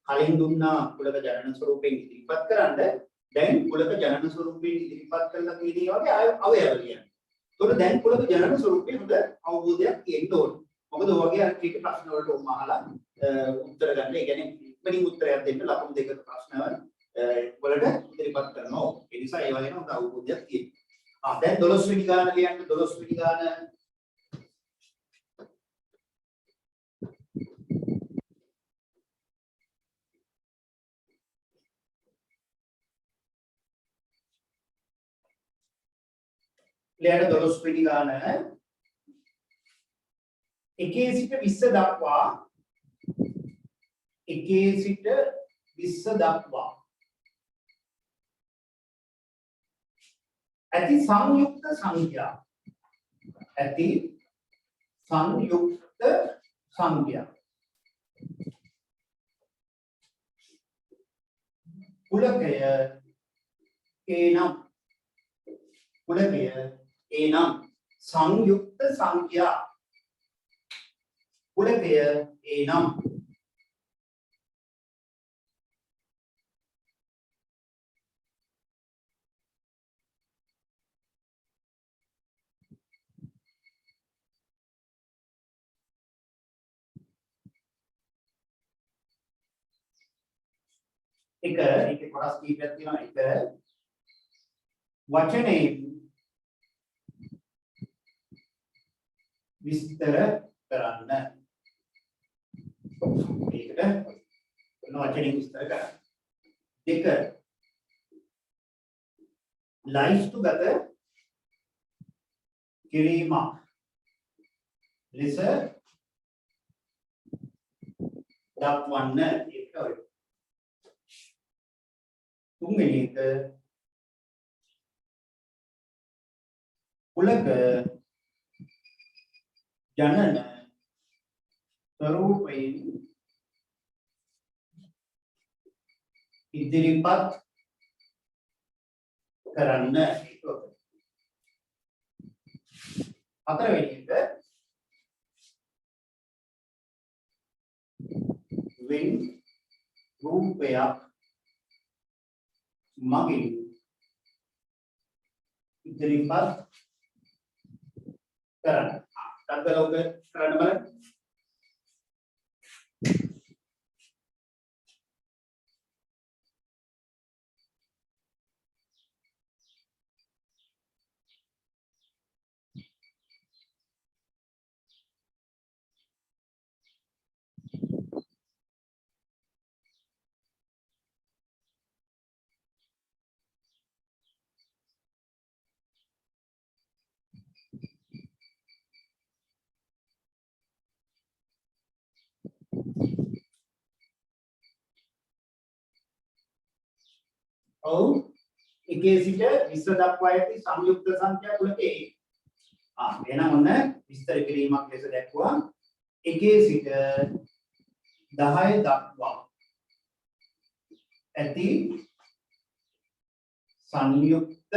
කලින් දුන්නා කුලක ජනන ස්වරූපයෙන් ඉදිරිපත් කරන්න. දැන් කුලක ජනන ස්වරූපයෙන් ඉදිරිපත් කරලා තියෙන වගේ අවයව ලියන්න. එතකොට දැන් කුලක ජනන ස්වරූපයේ හොඳ අවබෝධයක් තියෙන්න ඕනේ. මොකද ඔයගේ අර ටික ප්‍රශ්න වලට ඔම අහලා උත්තර ගන්න. ඒ කියන්නේ ඉක්මනින් උත්තරයක් දෙන්න ලකුණු දෙකක ප්‍රශ්න වලට ඉදිරිපත් කරනවා. ඒ නිසා ඒ වගේ හොඳ අවබෝධයක් තියෙනවා. දැන් 12 වෙනි ගාන ලියන්න 12 වෙනි ගාන ලියන්න 12 වෙනි ගාන 1 සිට 20 දක්වා 1 සිට 20 දක්වා ඇති සංයුක්ත සංඛ්‍යා ඇති සංයුක්ත සංඛ්‍යා කුලකය එනම් සංයුක්ත සංඛ්‍යා කුලකය එනම් එක ඒකේ කොටස් කීපයක් තියෙනවා. එක වචනේ විස්තර කරන්න. ඒකට වචනේ විස්තර කරන්න. දෙක ලයිස්තුගත කිරීමක් ලෙස දක්වන්න. ඒක ඔය. තුන්වෙනි එක කුලක ජනන ස්වරූපයෙන් ඉදිරිපත් කරන්න. ඒක ඔය. හතරවෙනි එක වෙන් රූපයක් මගින් ඉදිරිපත් කරන්න. තත්ත්වලෝක කරන්න බලන්න. ඔව් එකේ සිට 20 දක්වා ඇති සංයුක්ත සංඛ්‍යා කුලකේ එහෙනම් ඔන්න විස්තර කිරීමක් ලෙස දැක්වුවා. එකේ සිට 10 දක්වා ඇති සංයුක්ත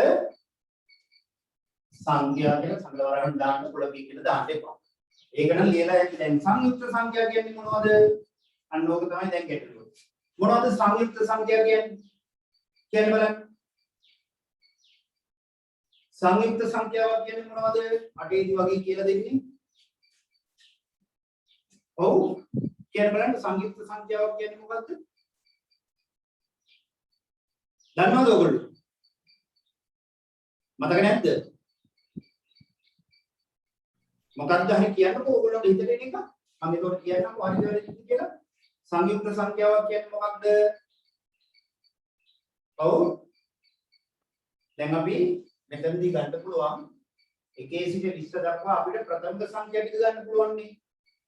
සංඛ්‍යා කියලා සංග්‍රහයෙන් දාන්න කුලකේ කියලා දාන්න එපා. ඒක නම් ලියලා ඇති. දැන් සංයුක්ත සංඛ්‍යා කියන්නේ මොනවද? අන්න ඕක තමයි දැන් ගැටලුව. මොනවද සංයුක්ත සංඛ්‍යා කියන්නේ? කියන්න බලන්න. සංයුක්ත සංඛ්‍යාවක් කියන්නේ මොනවද? අටේදී වගේ කියලා දෙන්නේ. ඔව්. කියන්න බලන්න සංයුක්ත සංඛ්‍යාවක් කියන්නේ මොකද්ද? දන්නවද ඔයගොල්ලෝ? මතක නැද්ද? මොකක්ද හරි කියන්නකෝ ඔයගොල්ලෝ හිතට එන එක. මම ඒකට කියන්නකෝ හරිද වැරදිද කියලා. සංයුක්ත සංඛ්‍යාවක් කියන්නේ මොකක්ද? ඔව්. දැන් අපි මෙතනදී ගන්න පුළුවන් එකේ සිට 20 දක්වා අපිට ප්‍රථමක සංඛ්‍යා ටික ගන්න පුළුවන් නේ.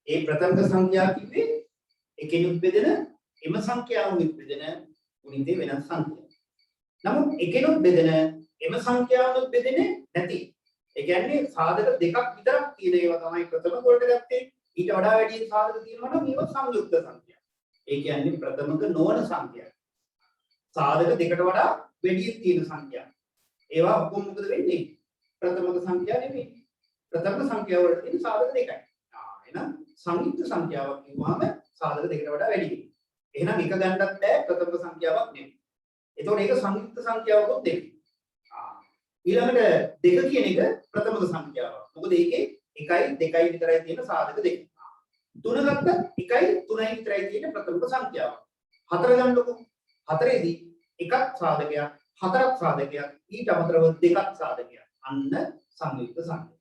ඒ ප්‍රථමක සංඛ්‍යා කිව්වේ එකෙනුත් බෙදෙන එම සංඛ්‍යාවනුත් බෙදෙන ගුණිතේ වෙනස් සංඛ්‍යා. නමුත් එකෙනුත් බෙදෙන එම සංඛ්‍යාවනුත් බෙදෙන්නේ නැති. ඒ කියන්නේ සාධක දෙකක් විතරක් තියෙන ඒවා තමයි ප්‍රථම වලට ගත්තේ. ඊට වඩා වැඩි සාධක තියෙනවා නම් මේවා සංයුක්ත සංඛ්‍යා. ඒ කියන්නේ ප්‍රථමක නොවන සංඛ්‍යා. සාධක දෙකට වඩා වැඩි තියෙන සංඛ්‍යා. ඒවා ඔක්කොම මොකද වෙන්නේ? ප්‍රථමක සංඛ්‍යා නෙමෙයි. ප්‍රථම සංඛ්‍යාව වල තියෙන සාධක දෙකයි. එහෙනම් සංයුක්ත සංඛ්‍යාවක් කියුවාම සාධක දෙකට වඩා වැඩි වෙනවා. එහෙනම් එක ගන්නත් බෑ ප්‍රථම සංඛ්‍යාවක් නෙමෙයි. එතකොට ඒක සංයුක්ත සංඛ්‍යාවකුත් නෙමෙයි. ඊළඟට දෙක කියන එක ප්‍රථමක සංඛ්‍යාවක්. මොකද ඒකේ 1යි 2යි විතරයි තියෙන සාධක දෙක. තුන ගත්තත් 1යි 3යි විතරයි තියෙන ප්‍රථමක සංඛ්‍යාවක්. හතර ගන්නකො. හතරේදී එකක් සාධකයක්, හතරක් සාධකයක්, ඊට අමතරව දෙකක් සාධකයක්. අන්න සංයුක්ත සංඛ්‍යා.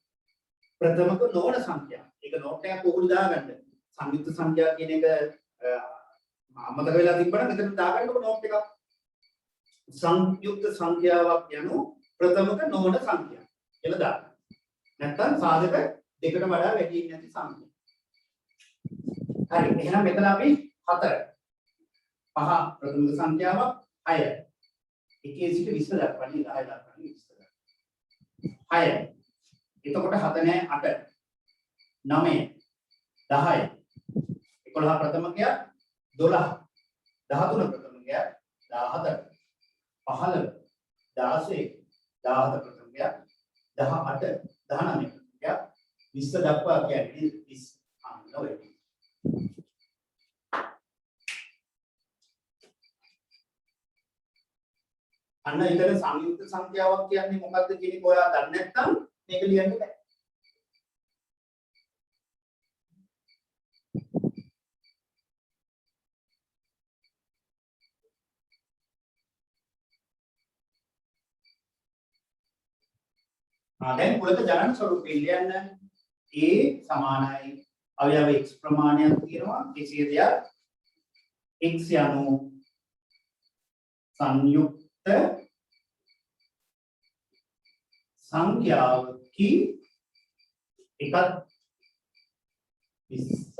ප්‍රථමක නොවන සංඛ්‍යා. ඒක නෝට් එකක් පොකුළු දාගන්න. සංයුක්ත සංඛ්‍යා කියන එක මතක වෙලා තිබ්බනම් මෙතන දාගන්නකො නෝට් එකක්. සංයුක්ත සංඛ්‍යාවක් යනු ප්‍රථමක නොවන සංඛ්‍යා කියලා දාන්න. නැත්නම් සාධක දෙකට වඩා වැඩි නැති සංඛ්‍යා. හරි. එහෙනම් මෙතන අපි 4 පහ ප්‍රථමක සංඛ්‍යාවක් 6 එකේ සිට 20 දක්වානේ 10 දක්වානේ 20 දක්වා 6 එතකොට 7 නෑ 8 9 10 11 ප්‍රථමකය 12 13 ප්‍රථමකය 14 15 16 17 ප්‍රථමකය 18 19 ප්‍රථමකය 20 දක්වා කියන්නේ 30 අන්න ඔය අන්න ඊතර සංයුක්ත සංඛ්‍යාවක් කියන්නේ මොකක්ද කියන එක ඔයා දන්නේ නැත්නම් මේක ලියන්න බෑ. දැන් කුලක ජනන ස්වරූපය ලියන්න. A සමානයි අවයව x ප්‍රමාණයක් තියෙනවා. කෙසේ දෙයක් x යනු සංයුක්ත සංඛ්‍යාවකි එකක් 20ක්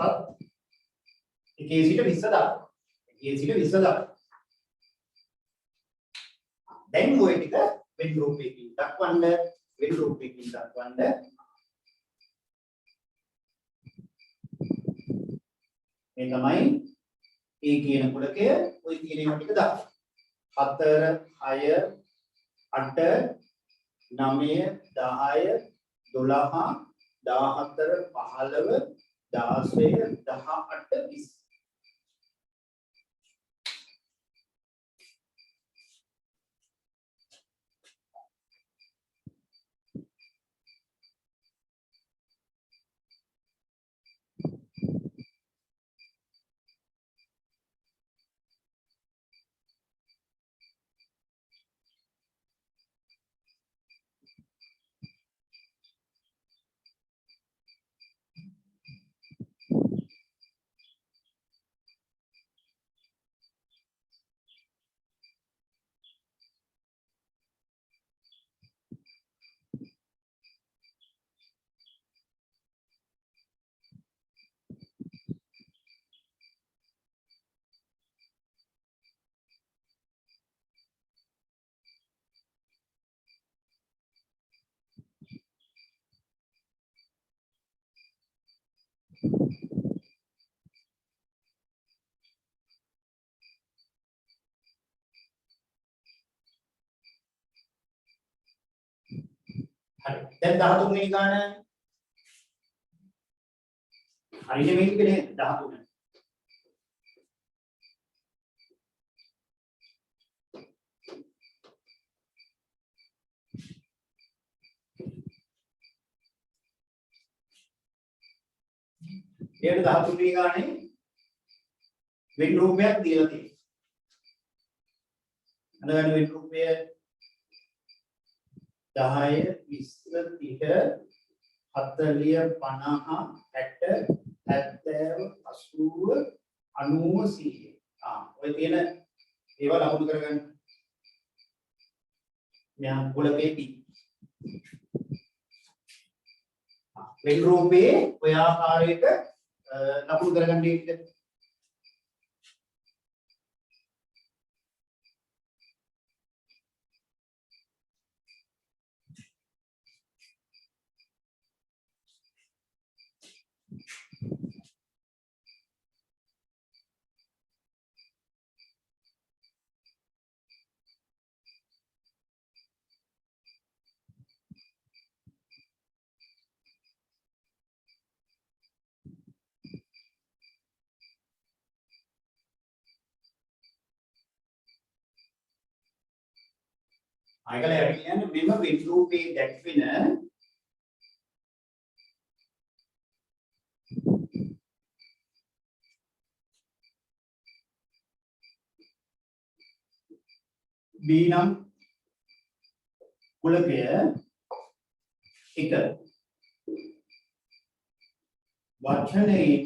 එකේ සිට 20 දක්වා. එකේ සිට 20 දක්වා. දැන් ওই ටික වෙන් රූපයකින් දක්වන්න මේ තමයි A කියන කුලකය ওই තියෙන ඒවා ටික දක්වන්න. 4 6 8 9 10 12 14 15 16 18 20. හරි. දැන් 13 වෙනි ගාන හරියට මේක නේ 13. ඒකට 13 වෙනි ගානේ වෙන් රූපයක් දීලා තියෙනවා. අනගන වෙන් රූපය 10 20 30 40 50 60 70 80 90 100. ඔය තියෙන ඒවා ලකුණු කරගන්න. මෙහා කුලකේ P. වෙන් රූපේ ඔය ආකාරයට ලකුණු කරගන්න ඉන්න. අයකල යන්නේ මෙම වෙන් රූපේ දැක්වෙන B නම් කුලකය එක වචනයෙන්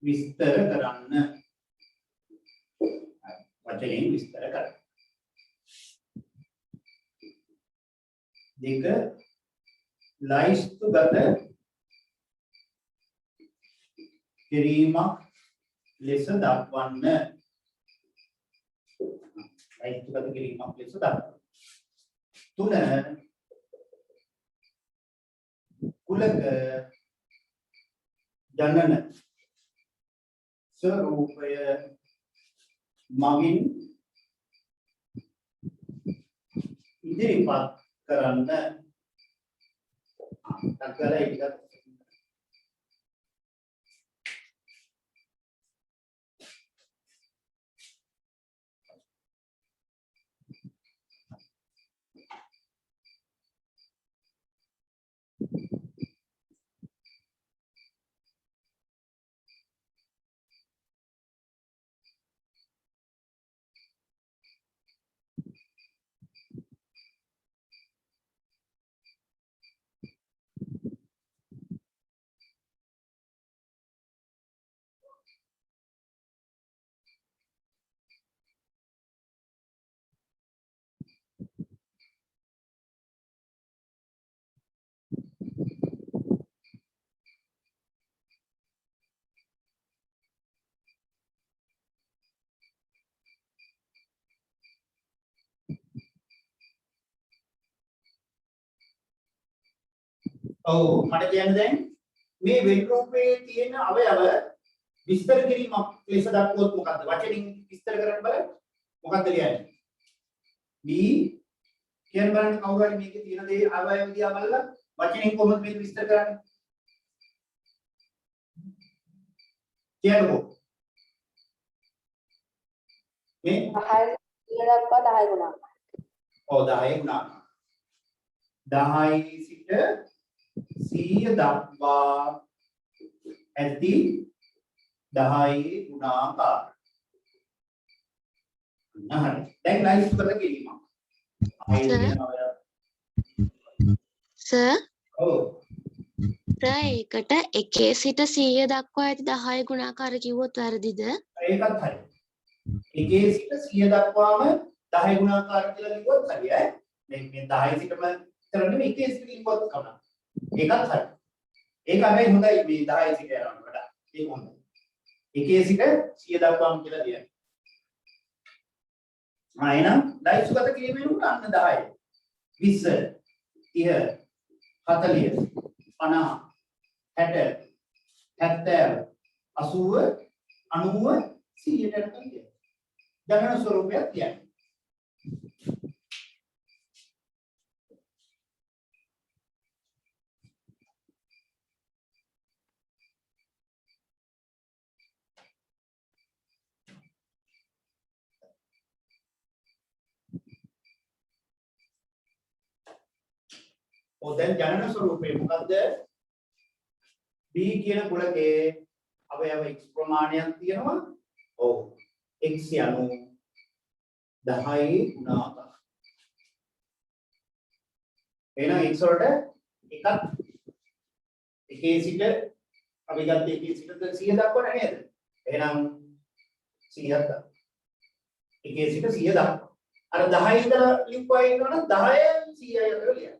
විස්තර කරන්න. වචනයෙන් විස්තර කරන්න. දෙක ලයිස්තුගත කිරීමක් ලෙස දක්වන්න. ලයිස්තුගත කිරීමක් ලෙස දක්වන්න. තුන කුලක ජනන ස්වරූපය මගින් ඉදිරිපත් කරන්න. තකලා ඒක ඔව් මට කියන්න දැන් මේ වෙන් රූපේ තියෙන අවයව විස්තර කිරීමක් ලෙස දක්වුවොත් මොකද්ද? වචනින් විස්තර කරන්න බලන්න. මොකද්ද කියන්නේ? B කියන්න බලන්න කවුරු හරි මේකේ තියෙන දේ අවයව දිහා බලලා වචනින් කොහොමද මේක විස්තර කරන්නේ? කියන්නකෝ. මේ 10 දක්වා 10 ගුණාකාර. ඔව් 10 ගුණාකාර. 10 සිට 100 දක්වා ඇති 10 ගුණාකාර. හරි. දැන් ලයිස් කරලා කියීම. සර් ඔව්. ඒකට 1 සිට 100 දක්වා ඇති 10 ගුණාකාර කිව්වොත් වැරදිද? ඒකත් හරි. 1 සිට 100 දක්වාම 10 ගුණාකාර කියලා කිව්වොත් හරි ඈ. මේ 10 සිටම විතර නෙමෙයි 1 සිට කිව්වොත් කමක්. ඒකත් හරි. ඒක හැබැයි හොඳයි මේ 10 සිට යනවට වඩා. ඒක හොඳයි. 1 සිට 100 දක්වාම කියලා කියන්නේ. එහෙනම් ලයිස්ගත කිරීමෙන් උට අන්න 10 20 30 40 50 60 70 80 90 100ට යනකම් කියනවා. ගණන ස්වරූපයක් කියන්නේ. දැන් ජනන ස්වරූපේ මොකද්ද? B කියන කුලකේ අවයව x ප්‍රමාණයක් තියෙනවා. ඔව්. x යනු 10 ගුණාකාර. එහෙනම් x වලට එකක් එකේ සිට අපි ගත්තේ එකේ සිට 100 දක්වා නේද? එහෙනම් 100ක් දක්වා. එකේ සිට 100 දක්වා. අර 10 ඉඳලා ලිප්පුවා ඉන්නවනම් 10 100යි අතර ලියන්න.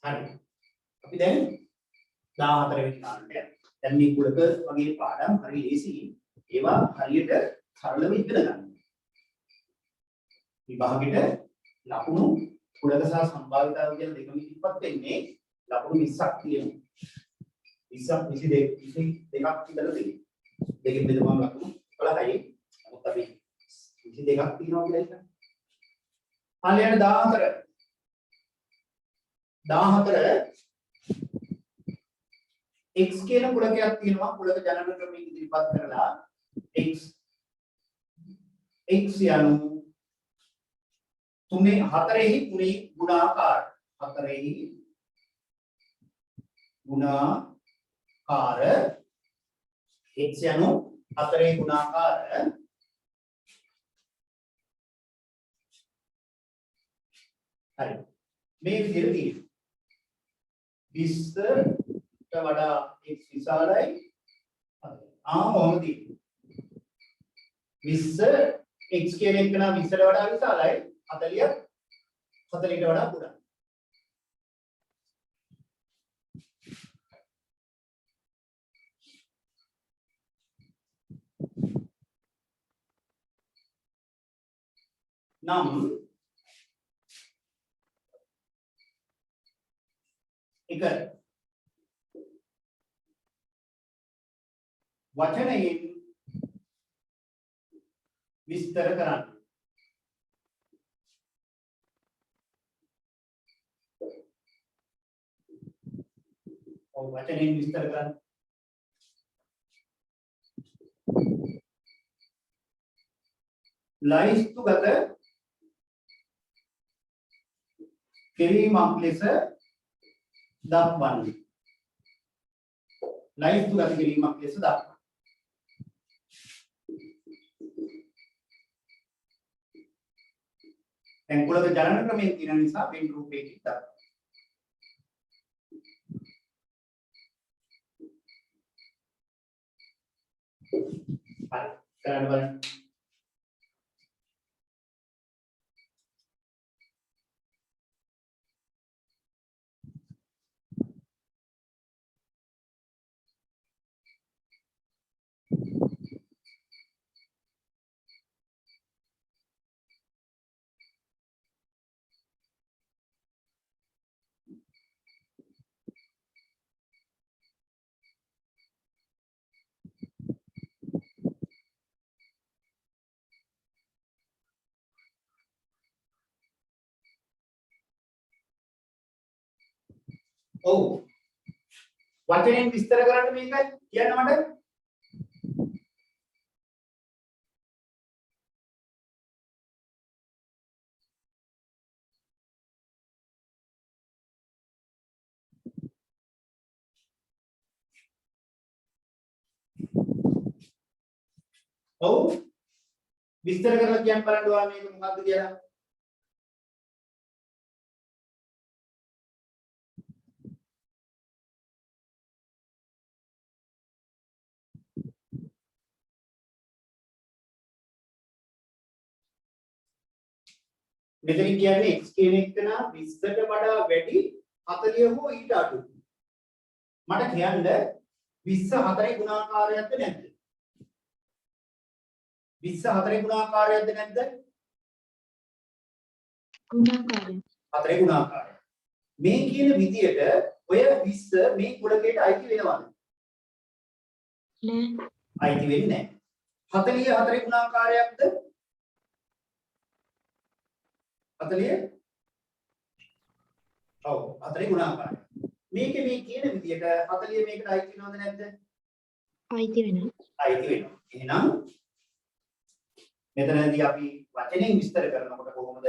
හරි. අපි දැන් 14 වෙනි කාරණයට යනවා. දැන් මේ කුලක වගේ පාඩම් හරි ලේසි. ඒවා හරියට සරලව ඉගෙන ගන්න. විභාගෙට ලකුණු කුලක සහ සම්භාවිතාව කියන දෙකම ඉදිරිපත් වෙන්නේ ලකුණු 20ක් තියෙනවා. 20ක් 22ක් ඉඳලා තියෙනවා. දෙකෙන් බෙදුවම ලකුණු 12යි. නමුත් අපි 22ක් තියෙනවා කියලා හිතන්න. හරියට 14 x කියන කුලකයක් තියෙනවා. කුලක ජනන ක්‍රමයෙන් ඉදිරිපත් කරලා x යනු 4ෙහි ගුණාකාර 4ෙහි ගුණාකාර x යනු 4ෙහි ගුණාකාර හරි මේ විදිහට තියෙනවා 20ට වඩා x විශාලයි කොහොමද තියෙන්නේ 20 x කියන එක නම් 20ට වඩා විශාලයි 40ට වඩා කුඩායි නම් එක වචනයෙන් විස්තර කරන්න. වචනයෙන් විස්තර කරන්න. ලයිස්තුගත කිරීමක් ලෙස දක්වන්නේ. ලයිස්තුගත කිරීමක් ලෙස දක්වන්නේ. දැන් කුලක ජනන ක්‍රමයේ තියෙන නිසා වෙන් රූපයකින් දක්වනවා. හරි. කරන්න බලන්න. ඔව්. වචනෙන් විස්තර කරන්න මේක කියන්න මට. ඔව්. විස්තර කරලා කියන්න බලන්න ඔයා මේක මොකක්ද කියලා. මෙතන කියන්නේ x කියන එක නා 20ට වඩා වැඩි 40 හෝ ඊට අඩු. මට කියන්න 20 4 ගුණාකාරයක්ද නැද්ද? 20 4 ගුණාකාරයක්ද නැද්ද? ගුණාකාරය. 4 ගුණාකාරය. මේ කියන විදියට ඔය 20 මේ කුලකයට අයිති වෙනවද? නෑ. අයිති වෙන්නේ නැහැ. 40 4 ගුණාකාරයක්ද? 40 ඔව් 4 ගුණාකාරය. මේකේ මේ කියන විදියට 40 මේකට අයිති වෙනවද නැද්ද? අයිති වෙනවා. අයිති වෙනවා. එහෙනම් මෙතනදී අපි වචනෙන් විස්තර කරනකොට කොහොමද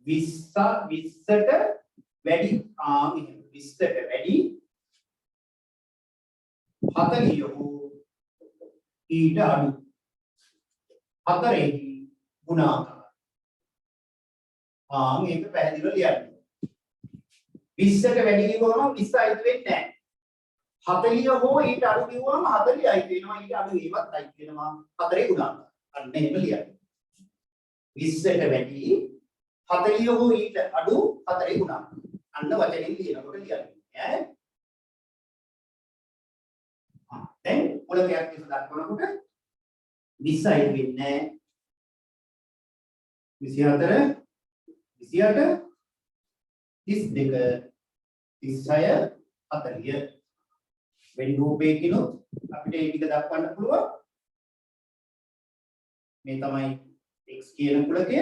20ට වැඩි 20ට වැඩි 40 හෝ ඊට අඩු 4 ගුණාකාරය. මේක පැහැදිලිව ලියන්න. 20ට වැඩි කිව්වම 20 අයිති වෙන්නේ නැහැ. 40 හෝ ඊට අඩු කිව්වම 40 අයිති වෙනවා. ඊට අඩු ඒවත් අයිති වෙනවා. 4 ගුණාකාරය. අන්න එහෙම ලියන්න. 20ට වැඩි 40 හෝ ඊට අඩු 4 ගුණාකාරය. අන්න වචනෙන් ලියනකොට ලියන්න. ඈ. දැන් කුලකයක් විස දක්වනකොට 20 අයිති වෙන්නේ නැහැ. 24 28 32 36 40 වෙන රූපයකිනුත් අපිට මේ ටික දක්වන්න පුළුවන්. මේ තමයි x කියන කුලකය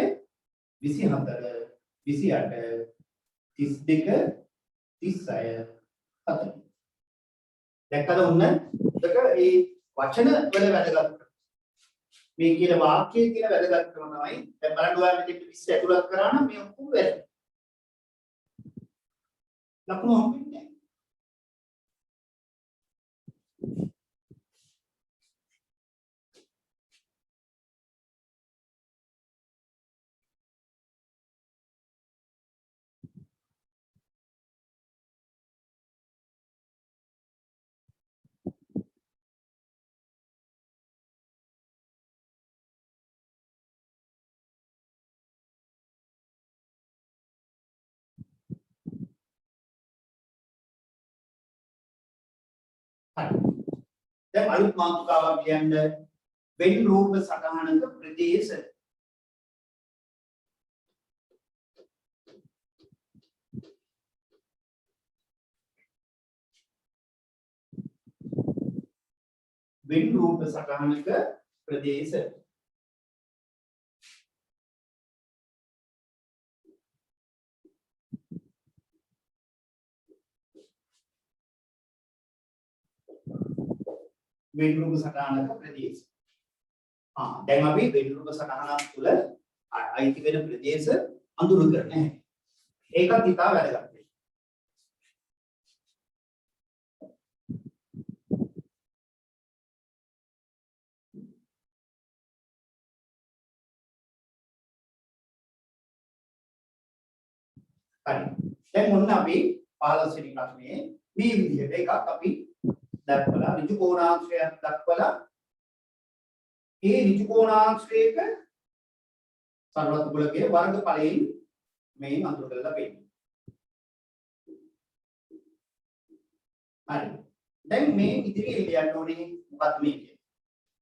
24 28 32 36 40. දැක්කද ඔන්න දෙක ඒ වචන වල වැදගත්. මේ කියන වාක්‍යයේ තියෙන වැදගත්කම තමයි දැන් බලන්න ඔයාලා මෙතෙන් 20 ඇතුළත් කරා නම් මේ ඔක්කොම වැරදි. ලකුණු හම්බෙන්නේ නැහැ. හරි. දැන් අලුත් මාතෘකාවක් කියන්න වෙන් රූප සටහනක ප්‍රදේශ වෙන් රූප සටහනක ප්‍රදේශ වෙන් රූප සටහනක ප්‍රදේශ. දැන් අපි වෙන් රූප සටහනක් තුළ අයිති වෙන ප්‍රදේශ අඳුරු කරන්නේ. ඒකත් ඉතා වැදගත්. හරි. දැන් මොන්න අපි 15 වෙනි ප්‍රශ්නේ මේ විදිහට එකක් අපි දක්වලා ඍජු කෝණාංශයක් දක්වලා ඒ ඍජු කෝණාංශයක සර්වත්‍ර කුලකයේ වර්ගඵලයෙන් මේ අඳුර කරලා පෙන්නනවා. හරි. දැන් මේ ඉදිරියට ලියන්න ඕනේ මොකක්ද මේ කියන්නේ?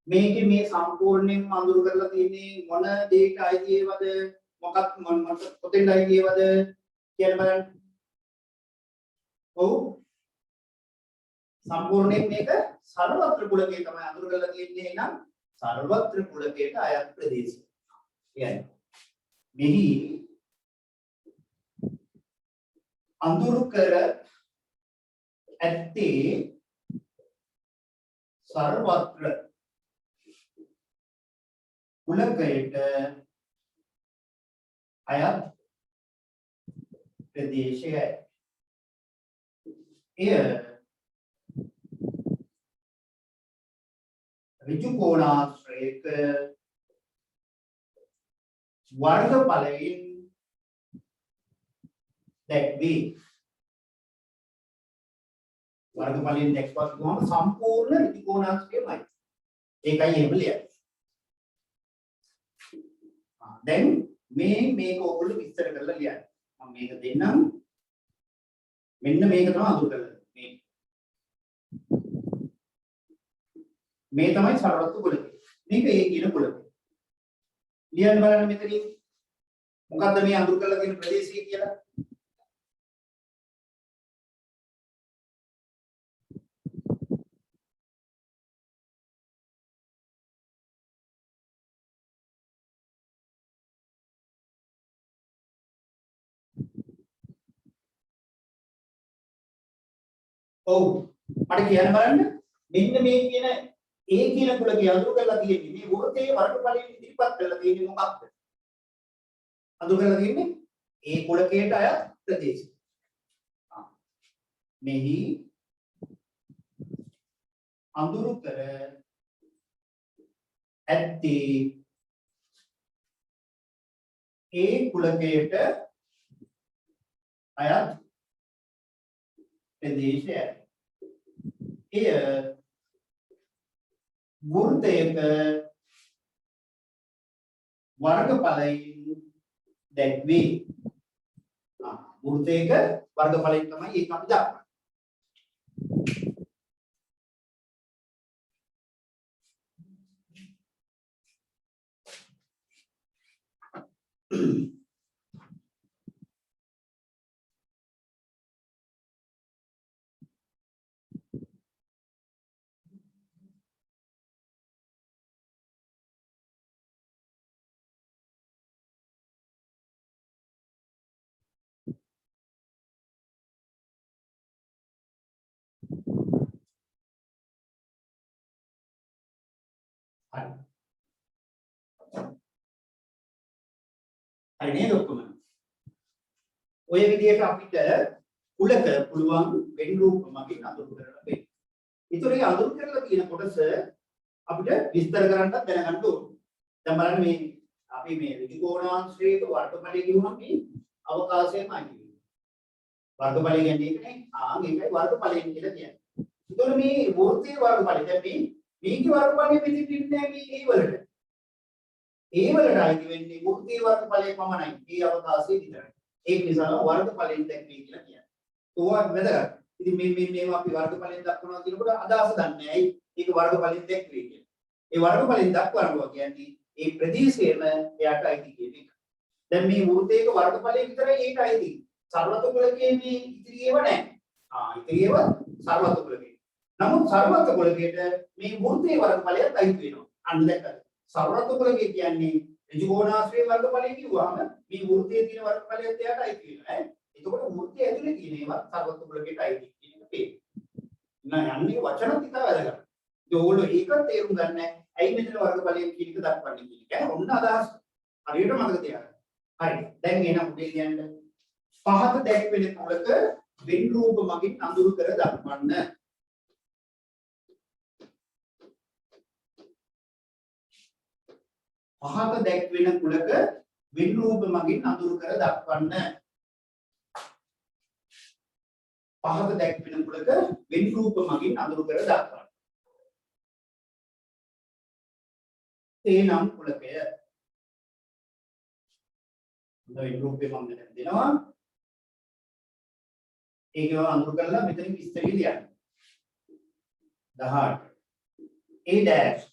මේකේ මේ සම්පූර්ණයෙන්ම අඳුර කරලා තියෙන්නේ මොන දෙයක අයිතිවද මොකක් මොන කොතෙන්ද අයිතිවද කියලා බලන්න. ඔව්. සම්පූර්ණයෙන් මේක සර්වත්‍ර කුලකයේ තමයි අඳුර කරලා තියෙන්නේ නම් සර්වත්‍ර කුලකයට අයත් ප්‍රදේශය. කියන්නේ මෙහි අඳුරු කර ඇත්තේ සර්වත්‍ර කුලකයට අයත් ප්‍රදේශයයි. එය ඍජු කෝණාශ්‍රයක වර්ගඵලයෙන් දැක්වේ. වර්ගඵලයෙන් දැක්වත් ගොම සම්පූර්ණ ඍජු කෝණාශ්‍රයමයි. ඒකයි එහෙම ලියන්නේ. දැන් මේක ඔයගොල්ලෝ විස්තර කරලා ලියන්න. මම මේක දෙන්නම්. මෙන්න මේක තමයි අඳුර කරන්නේ. මේ තමයි සර්වත්‍ර කුලකය. මේක ඒ කියන කුලකය. ලියන්න බලන්න මෙතනින්. මොකද්ද මේ අඳුර කරලා තියෙන ප්‍රදේශය කියලා? ඔව් මට කියන්න බලන්න මෙන්න මේ කියන ඒ කියන කුලකයේ අඳුර කරලා තියෙන්නේ මේ වෘත්තයේ වර්ගඵලයෙන් ඉදිරිපත් කරලා තියෙන්නේ මොකක්ද? අඳුර කරලා තියෙන්නේ ඒ කුලකයට අයත් ප්‍රදේශය. මෙහි අඳුර කර ඇත්තේ ඒ කුලකයට අයත් ප්‍රදේශය. එය වෘත්තයක වර්ගඵලයෙන් දැක්වේ. වෘත්තයක වර්ගඵලයෙන් තමයි ඒක අපි දක්වන්නේ. හරි නේද ඔක්කොම? ඔය විදිහට අපිට කුලක පුළුවන් වෙන් රූප මගින් අඳුර කරලා දෙන්න. ඒතර ඒ අඳුර කරලා තියෙන කොටස අපිට විස්තර කරන්නත් දැනගන්න ඕනේ. දැන් බලන්න මේ අපි මේ ඍජු කෝණාංශයක වර්ගඵලය කියුවම මේ අවකාශයමයි කියන්නේ. වර්ගඵලය කියන්නේ ඒකනේ. ඒකයි වර්ගඵලයෙන් කියලා කියන්නේ. ඒතර මේ වෘත්තයේ වර්ගඵලය දැන් මේකේ වර්ගඵලය මෙතෙන් ඉන්නේ මේ ඒ වලට. ඒ වලට අයිති වෙන්නේ වෘත්තීය වර්ගඵලය පමණයි. ඒ අවකාශයේ විතරයි. ඒක නිසා වර්ගඵලයෙන් දැක්වේ කියලා කියන්නේ. ඕවා වැදගත්. ඉතින් මේවා අපි වර්ගඵලයෙන් දක්වනවා කියනකොට අදහස දන්නේ නැහැ. ඒක වර්ගඵලයෙන් දැක්වේ කියලා. ඒ වර්ගඵලයෙන් දක්වනවා කියන්නේ ඒ ප්‍රදේශයේම එයාට අයිති කියන එක. දැන් මේ වෘත්තයක වර්ගඵලය විතරයි ඒක අයිති. සර්වත්‍ර කුලකයේ මේ ඉතිරියව නැහැ. ඉතිරියව සර්වත්‍ර කුලකයේ. නමුත් සර්වත්‍ර කුලකයට මේ වෘත්තයේ වර්ගඵලයත් අයිති වෙනවා. අන්න දැක්කද? සර්වත්‍ර කුලකය කියන්නේ ඍජු කෝණාශ්‍රයේ වර්ගඵලය කිව්වම මේ වෘත්තයේ තියෙන වර්ගඵලයත් එයාට අයිති වෙනවා ඈ. එතකොට වෘත්තය ඇතුලේ තියෙන ඒවා සර්වත්‍ර කුලකයට අයිති කියන එක පේනවා. යන්නේ වචන ටික වැදගත්. ඒ ඕගොල්ලෝ ඒක තේරුම් ගන්න ඇයි මෙතන වර්ගඵලයෙන් කියන එක දක්වන්නේ කියන එක. ඔන්න අදහස්. හරියට මතක තියාගන්න. හරි. දැන් එනම් උදේ කියන්න පහත දැක්වෙන කුලක වෙන් රූප මගින් අඳුරු කර දක්වන්න. පහත දැක්වෙන කුලක වෙන් රූප මගින් අඳුරු කර දක්වන්න. පහත දැක්වෙන කුලක වෙන් රූප මගින් අඳුරු කර දක්වනවා. ඒ නම් කුලකය වෙන් රූපේ මම දැන් දෙනවා. ඒකව අඳුරු කරලා මෙතන විස්තරය ලියන්න. 18 A dash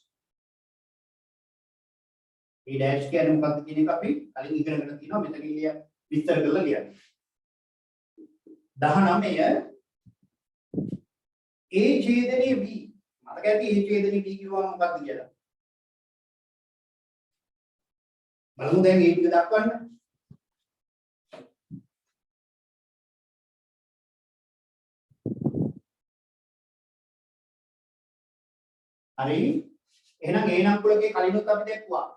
A dash කියන්නේ මොකක්ද කියන එක අපි කලින් ඉගෙනගෙන තියෙනවා. මෙතන විස්තර කරලා ලියන්න. 19 A ඡේදනයේ B මතක ඇති A ඡේදනයේ B කිව්වම මොකක්ද කියලා. බලමු දැන් ඒ ටික දක්වන්න. හරි එහෙනම් ඒ නම් කුලකේ කලිනුත් අපි දැක්ුවා.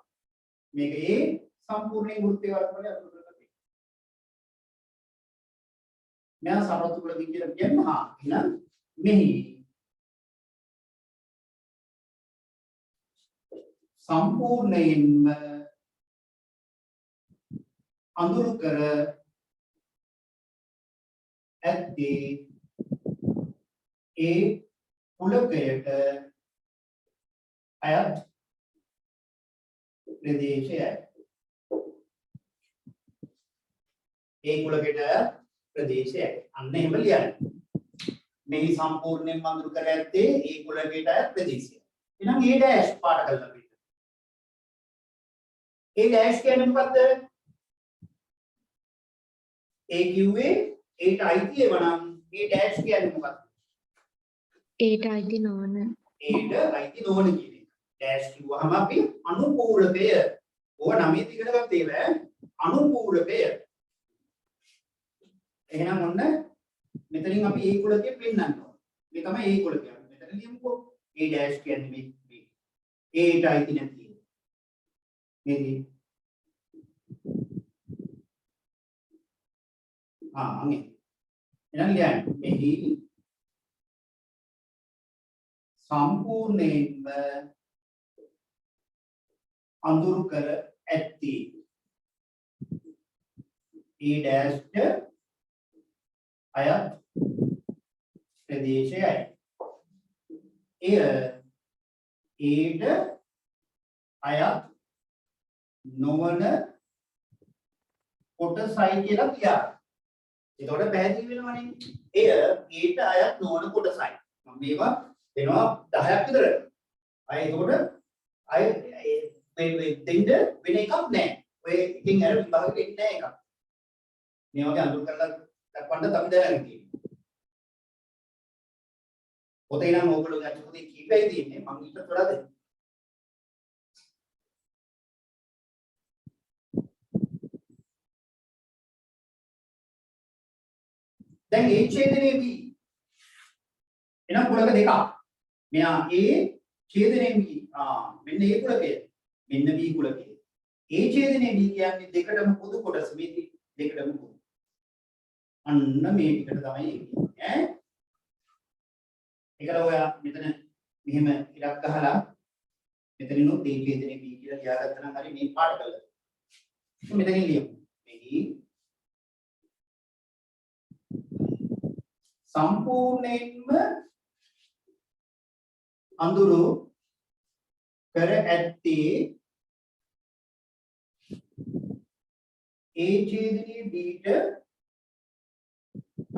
මේක ඒ සම්පූර්ණයෙන් වෘත්තයේ වර්ගවල අතුරු කරලා තියෙනවා. මෙයා සමතු කුලකේ කියලා කියන්නේ එහෙනම් මෙහි සම්පූර්ණයෙන්ම අඳුරු කර ඇත්තේ ඒ කුලකයට අයත් ප්‍රදේශයයි. ඒ කුලකයට ප්‍රදේශයයි. අන්න එහෙම ලියන්න. මේ සම්පූර්ණයෙන්ම අඳුරු කර ඇත්තේ ඒ කුලකයට අයත් ප්‍රදේශයයි. එහෙනම් A dash පාඩ කරලා බලන්න. A dash කියන්නේ මොකද්ද? A කිව්වේ ඒට අයිති එවනම් A dash කියන්නේ මොකක්ද? ඒට අයිති නොවන. ඒට අයිති නොවන කියන එක. dash කිව්වහම අපි අනුපූරකය. ඕක නමේ ඉගෙන ගත්ත ඒවා අනුපූරකය. එහෙනම් ඔන්න මෙතනින් අපි A කුලකේ පෙන්නන්න ඕන. මේ තමයි A කුලකය. මෙතන ලියමුකෝ. A dash කියන්නේ මේ ඒට අයිති නැති එක. මේදී අනේ එහෙනම් ලියන්න මෙහි සම්පූර්ණයෙන්ම අඳුරු කර ඇත්තේ A dash අයත් ප්‍රදේශයයි. එය ඒට අයත් නොවන කොටසයි කියලා කියනවා. එතකොට පැහැදිලි වෙනවනේ. එය ඒට අයත් නොවන කොටසයි. මම මේවා දෙනවා 10ක් විතර. අය එතකොට අය දෙන්න වෙන එකක් නැහැ. ඔය එකකින් අර විභාගෙට එන්නේ නැහැ එකක්. මේ වගේ අඳුර කරලා දක්වන්න තමයි දැනගන්න තියෙන්නේ. පොතේ නම් ඕගොල්ලෝ ගන්න පොතේ කීපයයි තියෙන්නේ. මම ඊට වඩා දෙන්න. දැන් A ඡේදනයේ B එනම් කුලක දෙකක්. මෙයා A ඡේදනයේ B මෙන්න A කුලකය. මෙන්න B කුලකය. A ඡේදනයේ B කියන්නේ දෙකටම පොදු කොටස. මේ දෙකටම පොදු. අන්න මේ ටිකට තමයි ඈ. ඒකල ඔයා මෙතන මෙහෙම ඉලක්ක ගහලා මෙතනිනුත් A ඡේදනයේ B කියලා ලියාගත්තා නම් හරි මේ පාඩ කළා. මෙතනින් ලියමු. මෙහි සම්පූර්ණයෙන්ම අඳුරු කර ඇත්තේ A ඡේදනයේ Bට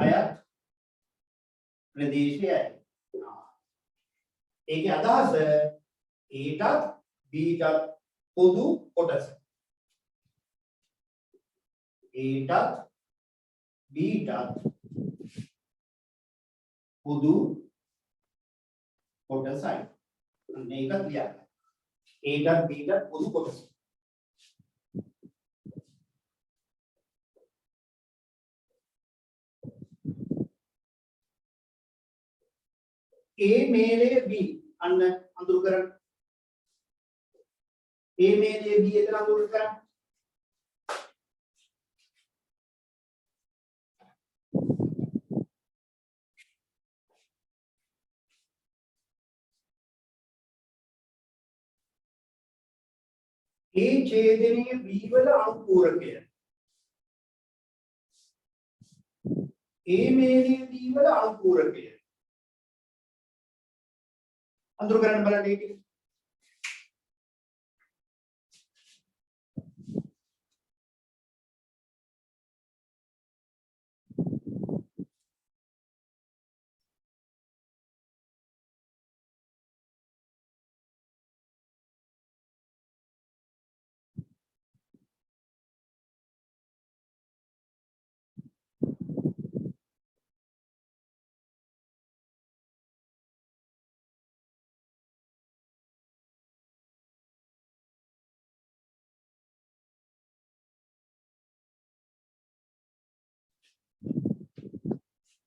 අයත් ප්‍රදේශයයි. ඒකේ අදහස Aටත් Bටත් පොදු කොටස. Aටත් Bටත් පොදු කොටසයි. මේක ලියන්න. ඒකට බීට පොදු කොටස. A මේලේ B අන්න අඳුරු කරන්න. A මේලේ B එතන අඳුරු කරන්න. A ඡේදනයේ B වල අනුපූරකය. A මේලේදී වල අනුපූරකය අඳුර කරන්න බලන්න ඒක.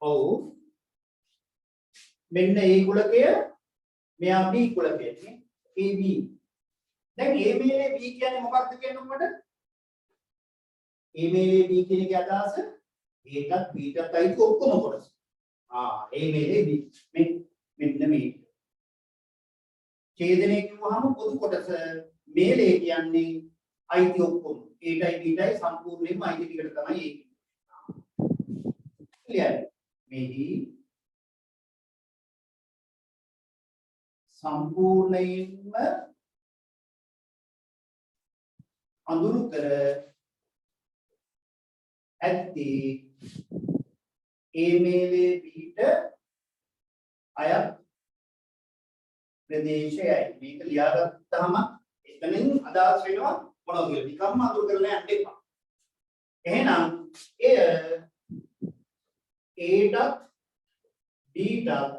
ඔව් මෙන්න A කුලකය මෙයා B කුලකය නේ AB. දැන් A මේලේ B කියන්නේ මොකක්ද කියන්නේ මට? A මේලේ B කියන එකේ අදහස Aටත් Bටත් අයිති ඔක්කොම කොටස. A මේලේ B මෙන්න මේ. ඡේදනය කිව්වහම පොදු කොටස මේලේ කියන්නේ අයිති ඔක්කොම. Aටයි Bටයි සම්පූර්ණයෙන්ම අයිති ටිකට තමයි ඒක. ක්ලියර්? මෙහි සම්පූර්ණයෙන්ම අඳුරු කර ඇත්තේ A මේලේ Bට අයත් ප්‍රදේශයයි. මේක ලියාගත්තාම එතනින් අදහස් වෙනවා මොනවද කියලා. නිකම්ම අඳුරු කරලා යන්න එපා. එහෙනම් එය Aටත් Bටත්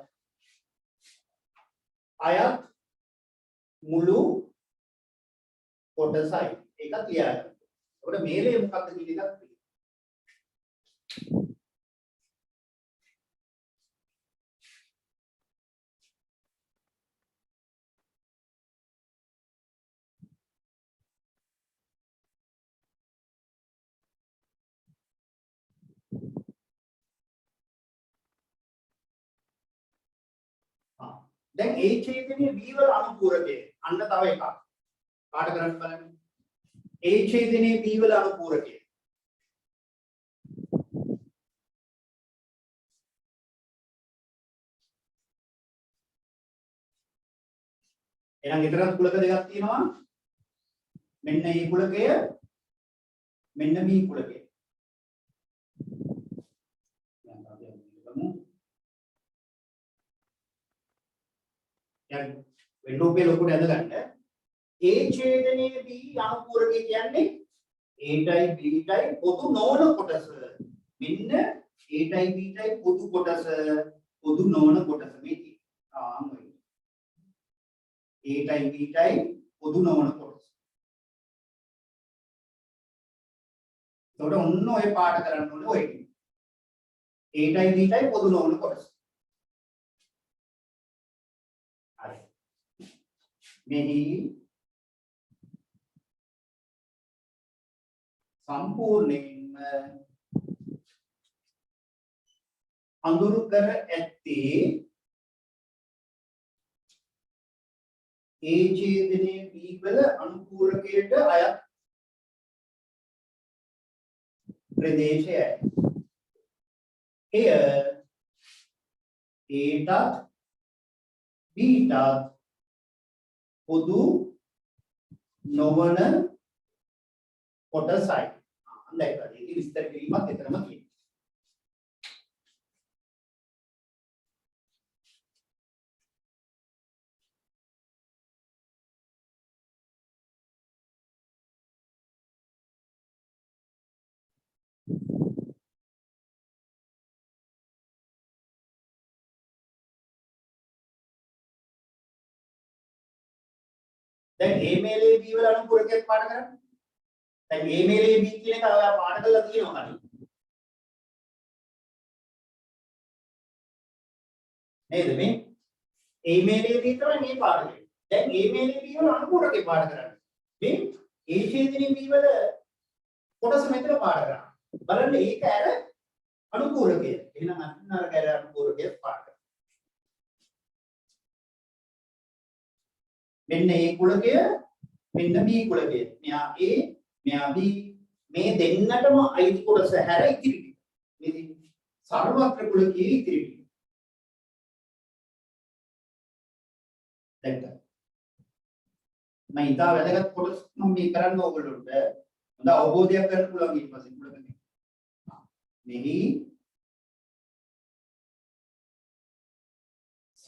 අයත් මුළු කොටසයි. ඒකත් ලියාගන්න. ඒකට මේලේ මොකක්ද කියන එකත් දැන් A ඡේදනයේ B වල අනුපූරකය අන්න තව එකක්. කාට කරන්න බලන්න. A ඡේදනයේ B වල අනුපූරකය. එහෙනම් ඊතරම් කුලක දෙකක් තියෙනවා. මෙන්න A කුලකය මෙන්න B කුලකය. දැන් අපි බලමු. දැන් වින්ඩෝ එකේ ලොකුට ඇඳගන්න. A ඡේදනයේ B අනුපූරකය කියන්නේ Aටයි Bටයි පොදු නොවන කොටස. මෙන්න Aටයි Bටයි පොදු කොටස පොදු නොවන කොටස මේක. Aටයි Bටයි පොදු නොවන කොටස. ඒකට ඔන්න ඔය පාඩ කරන්න ඕනේ ඔය ටික. Aටයි Bටයි පොදු නොවන කොටස. හරි. මෙහි සම්පූර්ණයෙන්ම අඳුරු කර ඇත්තේ A ඡේදනයේ B වල අනුපූරකයට අයත් ප්‍රදේශයයි. එය Aටත් Bටත් පොදු නොවන කොටසයි. අන්න ඒක විස්තර කිරීමක් එතරම් තියෙනවා. දැන් A මේලේ B වල අනුපූරකයක් පාඩ කරන්න. දැන් A මේලේ B කියන එක ඔයා පාඩ කරලා තියෙනවා කලින්. නේද මේ? A මේලේ B තමයි මේ පාඩ කරන්නේ. දැන් A මේලේ B වල අනුපූරකේ පාඩ කරන්න. මේ A ඡේදනයේ B වල කොටස මෙතන පාඩ කරා. බලන්න ඒක ඇර අනුපූරකය. එහෙනම් අන්න අර ගැර අනුපූරකය පාඩ කරා. මෙන්න A කුලකය මෙන්න B කුලකය. මෙයා A මෙයා B මේ දෙන්නටම අයිති කොටස හැර ඉතිරි ටික. මේ සර්වත්‍ර කුලකයේ ඉතිරි ටික. දැක්කද? මම ඉතා වැදගත් කොටස් මම මේ කරන්න ඕගොල්ලොන්ට හොඳ අවබෝධයක් ගන්න පුළුවන් ඊට පස්සේ කුලකනේ. මෙහි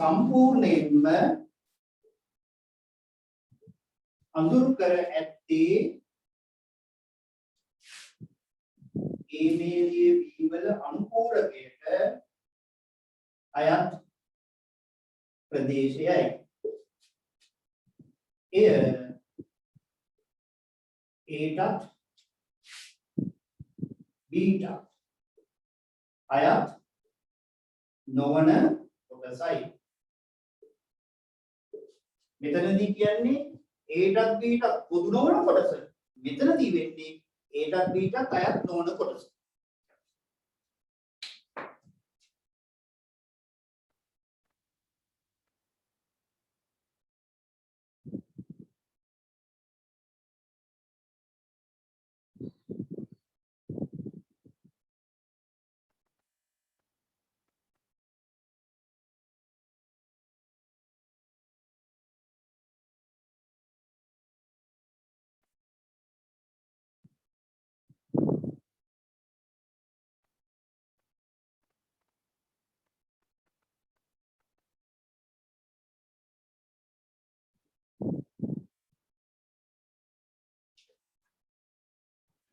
සම්පූර්ණයෙන්ම අඳුරු කර ඇත්තේ ඒමේලිය වීවල අනුපූරකයට අයත් ප්‍රදේශයයි. එය ඒටත් බීටත් අයත් නොවන කොටසයි. මෙතනදී කියන්නේ ඒටත් බීටත් පොදු නොවන කොටස. මෙතනදී වෙන්නේ ඒටත් බීටත් අයත් නොවන කොටස.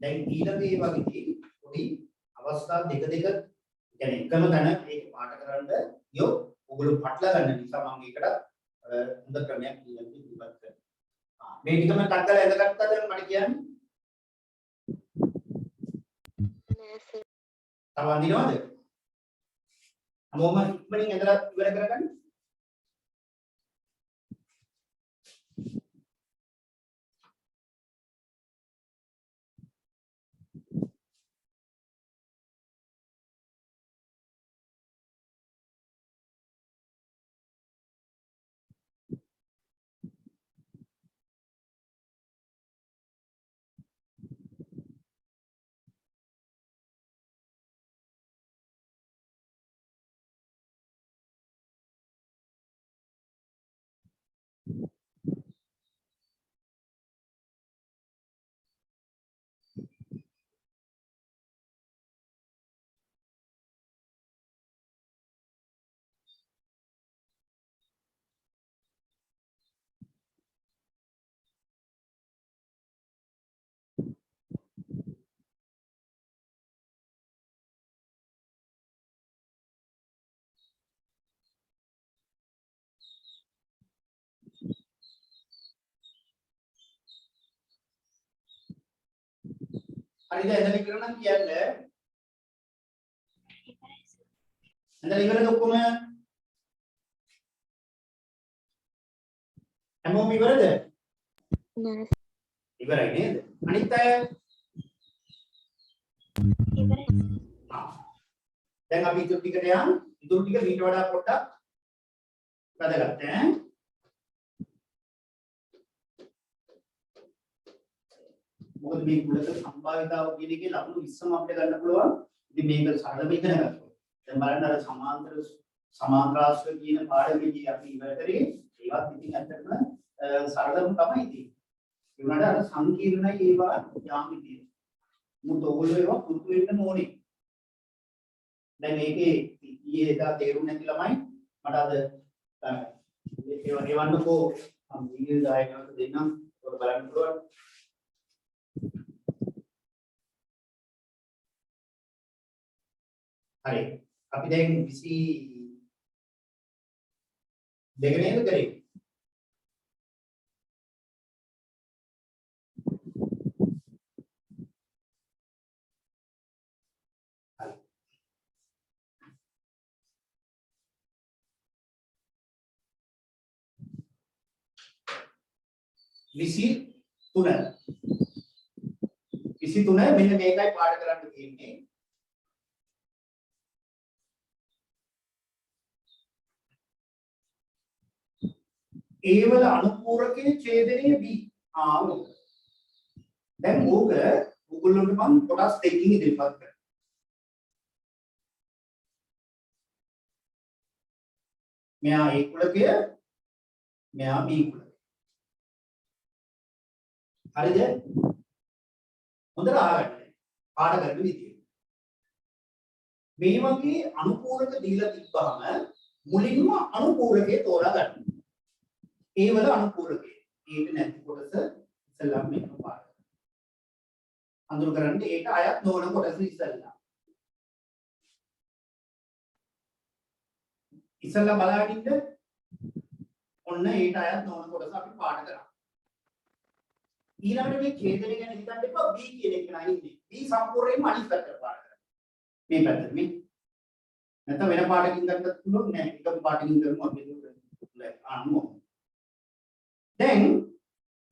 දැන් ඊළඟ ඒ වගේදී පොඩි අවස්ථා දෙක يعني එකම තැන ඒක පාඩ කරන්න යොත් ඔයගොල්ලෝ පටල ගන්න නිසා මම ඒකට හොඳ ක්‍රමයක් ඊළඟට ඉදිරිපත් කරනවා. මේ ටිකම ටක්කලා ඇඳගත්තද මට කියන්න? නෑ සර්. තව අඳිනවද? හැමෝම ඉක්මනින් ඇඳලා ඉවර කරගන්න. හරිද? ඇඳලා ඉවර නම් කියන්න. ඇඳලා ඉවරද ඔක්කොම? හැමෝම ඉවරද? නෑ ඉවරයි නේද? අනිත් අය ඉවරයි. දැන් අපි ඉතුරු ටිකට යන්. ඉතුරු ටික ඊට වඩා පොඩ්ඩක් වැදගත් ඈ. මොකද මේ කුලක සම්භාවිතාව කියන එකේ ලකුණු 20ම අපිට ගන්න පුළුවන්. ඉතින් මේක සරලව ඉගෙන ගන්නවා. දැන් බලන්න අර සමාන්තරාශ්‍ර කියන පාඩමේදී අපි ඉවර කරේ ඒවත් ඉතින් ඇත්තටම සරලම තමයි ඉතින්. ඒ වුණාට අර සංකීර්ණයි ඒවා යාමිතියි. මුත් ඔයගොල්ලෝ ඒවා පුරුදු වෙන්න ඕනේ. දැන් මේකේ ඊයේ එදා තේරුම් නැති ළමයි මට අද ඒවා ගෙවන්නකෝ මම වීඩියෝ දායකයන්ට දෙන්නම් ඔයාලා බලන්න පුළුවන්. හරි අපි දැන් 22 නේද කරේ? හරි 23 මෙන්න මේකයි පාඩ කරන්න තියෙන්නේ. A වල අනුපූරකයේ ඡේදනය B. ඕක. දැන් ඕක ඔයගොල්ලන්ට මම කොටස් දෙකකින් ඉදිරිපත් කරනවා. මෙයා A කුලකය මෙයා B කුලකය. හරිද? හොඳට අහගන්න. පාඩ කරන විදිය. මේ වගේ අනුපූරක දීලා තිබ්බහම මුලින්ම අනුපූරකේ තෝරා ගන්න. ඒ වල අනුපූරකේ. ඒක නැති කොටස ඉස්සෙල්ලාම මේක පාඩ. අඳුර කරන්න ඒක අයත් නොවන කොටස ඉස්සෙල්ලා. ඉස්සෙල්ලා බලන්න ඉන්න. ඔන්න ඒට අයත් නොවන කොටස අපි පාඩ කරා. ඊළඟට මේ ඡේදනය ගැන හිතන්න එපා. B කියන එක නෑ ඉන්නේ. B සම්පූර්ණයෙන්ම අනිත් පැත්තට පාඩ කරා. මේ පැත්තට මේ නැත්නම් වෙන පාඩකින් ගන්නත් පුළුවන් නෑ. එකම පාඩකින් කරමු අපි අන්නෝ. දැන්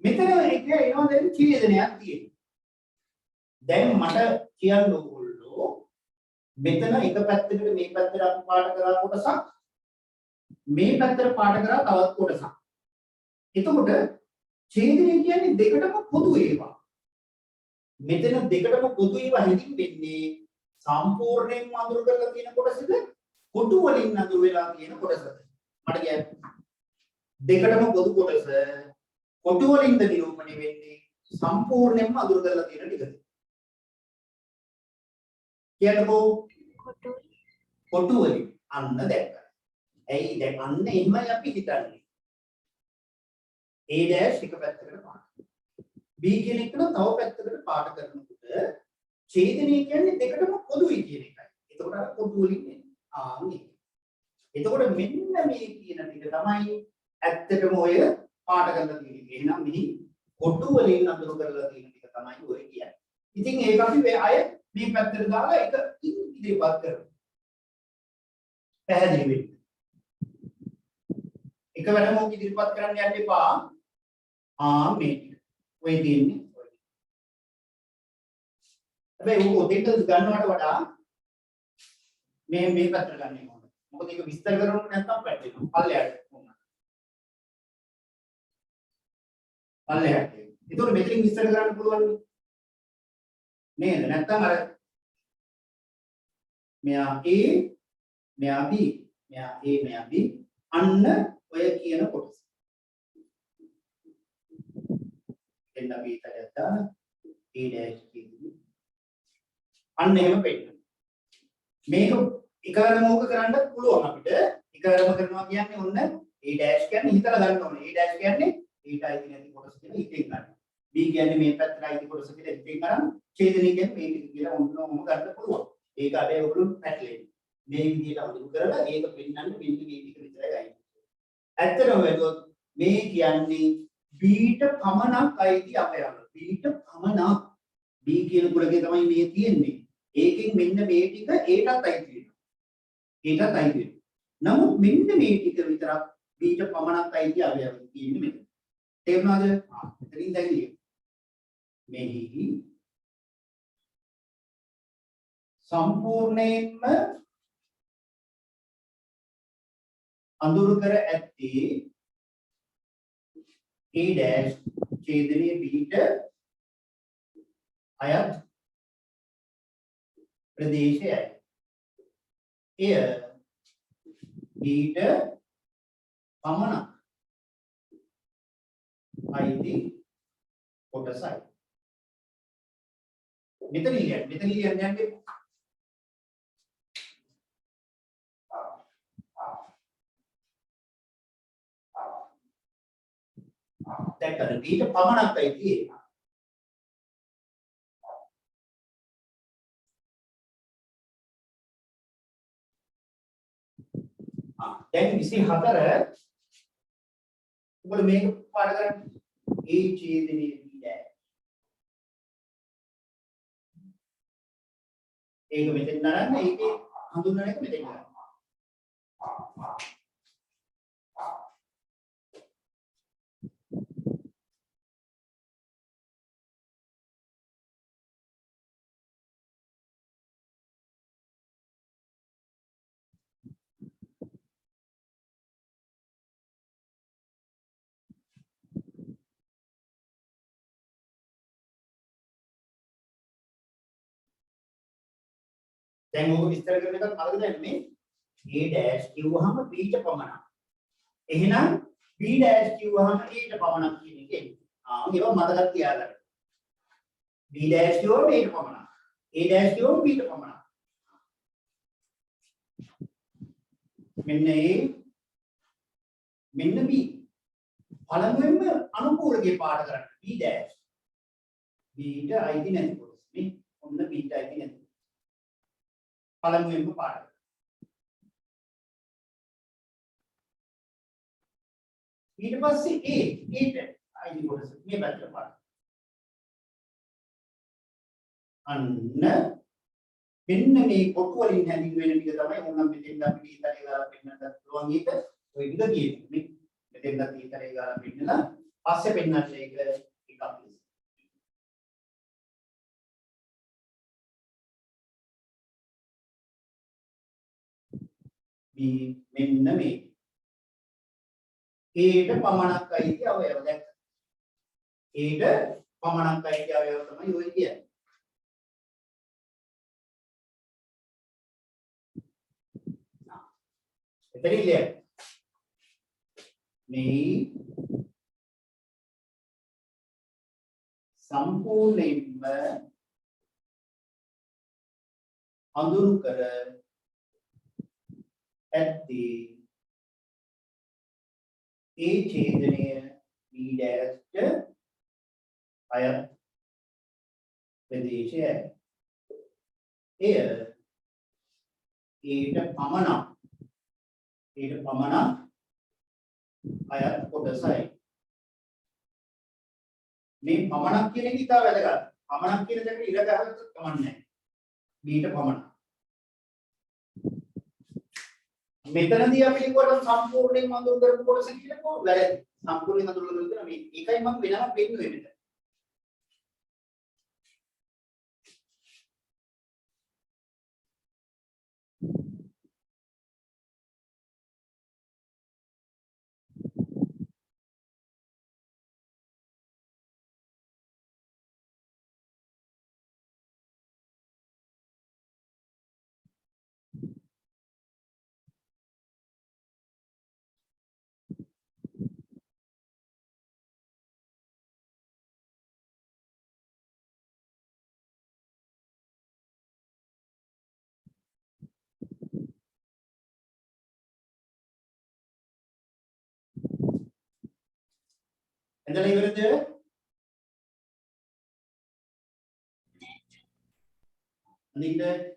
මෙතන එක එනවා දැන් ඡේදනයක් තියෙනවා. දැන් මට කියන්න ඕගොල්ලෝ මෙතන එක පැත්තකට මේ පැත්තට අපි පාඩ කරා කොටසක් මේ පැත්තට පාඩ කරා තවත් කොටසක්. එතකොට ඡේදනය කියන්නේ දෙකටම පොදු ඒවා. මෙතන දෙකටම පොදු ඒවා හැදින් වෙන්නේ සම්පූර්ණයෙන්ම අඳුර කරලා තියෙන කොටසද කොටු වලින් අඳුර වෙලා තියෙන කොටසද? මට කියන්න. දෙකටම පොදු කොටස කොටු වලින්ද නිරූපණය වෙන්නේ සම්පූර්ණයෙන්ම අඳුර කරලා තියෙන ටිකද? කියන්නකෝ. කොටු වලින් අන්න දැක්කා. ඇයි දැන් අන්න එහෙමයි අපි හිතන්නේ. A dash එක පැත්තකට පාට. B කියන එක තව පැත්තකට පාට කරනකොට ඡේදනය කියන්නේ දෙකටම පොදුයි කියන එකයි. එතකොට අර පොදු වලින් එන්නේ. ආන්නේ. එතකොට මෙන්න මේ කියන ටික තමයි ඇත්තටම ඔය පාට කරලා තියෙන්නේ. එහෙනම් මෙහි කොටු වලින් අඳුර කරලා තියෙන ටික තමයි ඔය කියන්නේ. ඉතින් ඒක අපි අය මේ පැත්තට දාලා එක ඉදිරිපත් කරමු. පැහැදිලි වෙන්න. එකවරම ඔක ඉදිරිපත් කරන්න යන්න එපා. මේ ඔය තියෙන්නේ. හැබැයි ඔක දෙක ගන්නවට වඩා මේ පැත්තට ගන්න ඕන. මොකද ඒක විස්තර කරනකොට නැත්තම් පැටලෙනවා. පල්ලෙහාට කොහොමද? පල්ලෙහාට. ඒතකොට මෙතනින් විස්තර කරන්න පුළුවන් නේද? නැත්තම් අර මෙයා A මෙයා B මෙයා A මෙයා B අන්න ඔය කියන කොටස. එන්න B තරයක් දාන A dash කියන්නේ අන්න එහෙම පෙන්නන. මේක එකවරම ඕක කරන්න පුළුවන් අපිට. එකවරම කරනවා කියන්නේ ඔන්න A dash කියන්නේ හිතලා ගන්න ඕනේ. A dash කියන්නේ ඊට අයිති නැති කොටස කියලා හිතෙන් ගන්න. B කියන්නේ මේ පැත්තට අයිති කොටස කියලා හිතෙන් ගන්න. ඡේදනය කියන්නේ මේ ටික කියලා ඔන්නම ගන්න පුළුවන්. ඒක අබේ ඔයගොල්ලෝ පැටලෙන්නේ. මේ විදිහට අඳුරු කරලා ඒක පෙන්වන්න මෙන්න මේ ටික විතරයි අයිති. ඇත්තටම වැදුවොත් මේ කියන්නේ B ට පමණක් අයිති අවයව. B ට පමණක්. B කියන කුලකේ තමයි මේ තියෙන්නේ. ඒකෙන් මෙන්න මේ ටික ඒටත් අයිති වෙනවා. ඒටත් අයිති වෙනවා. නමුත් මෙන්න මේ ටික විතරක් B ට පමණක් අයිති අවයව තියෙන්නේ මෙතන. තේරුණාද? මෙතනින් දැන් ලියමු. මෙහි සම්පූර්ණයෙන්ම අඳුරු කර ඇත්තේ A dash ඡේදනයේ B ට අයත් ප්‍රදේශයයි. එය B ට පමණක් අයිති කොටසයි. මෙතන යන්නේ දැක්කද? B ට පමණක් අයිති ඒක. දැන් 24 ඔබට මේක පාඩ කරන්න. A ඡේදනයේ B dash. ඒක මෙතෙන් නරන්න ඒකේ හඳුන්වන එක මෙතෙන් ගන්න. දැන් ඕක විස්තර කරන එකත් මතක දැන් මේ A dash කිව්වහම B ට පමණක්. එහෙනම් B dash කිව්වහම ඊට පමණක් කියන එකේ. ඒවා මතකත් තියාගන්න. B dash කිව්වම ඊට පමණක්. A dash කිව්වම B ට පමණක්. මෙන්න A මෙන්න B. පළමුවෙන්ම අනුකූලකේ පාඩ කරන්න. B dash. B ට අයිති නැති කොටස. මේ ඔන්න B ට අයිති නැති. පළමුවෙන්ම පාඩ. ඊට පස්සේ A ට අයිති කොටස. මේ පැත්තට පාඩ. අන්න මෙන්න මේ කොටු වලින් හැදින් වෙන ටික තමයි ඕනම් මෙතෙන් අපි ඊතරේ ගාලා පෙන්නන්නත් පුළුවන් එක. ඔය විදිහ කියන්නේ. මෙතෙන් අපි ඊතරේ ගාලා පෙන්නලා පස්සේ පෙන්නන්න ඒක එකක් ලෙස. මෙන්න මේ ඒට පමණක් අයිති අවයව දැක්ක. ඒට පමණක් අයිති අවයව තමයි ඔය කියන්නේ. එතනින්ද මේ සම්පූර්ණයෙන්ම අඳුරු කර ඇත්තේ ඒ ඡේදනය B ඩෑෂ්ට අයත් ප්‍රදේශයයි. එය ඊට පමණක් අයත් කොටසයි. මේ පමණක් කියන එක ඉතාල වැදගත්. පමණක් කියන දෙකට ඉර ගහකට කමන්නේ නැහැ. B ට පමණක්. මෙතනදී අපි කොට සම්පූර්ණයෙන්ම අඳුර කරපු කොටස කියනකො වැරදි. සම්පූර්ණයෙන් අඳුර කරලා දෙන මේ ඒකයි මම වෙනම පෙන්නුවේ මෙතන. එතන ඉවරද? අනිත්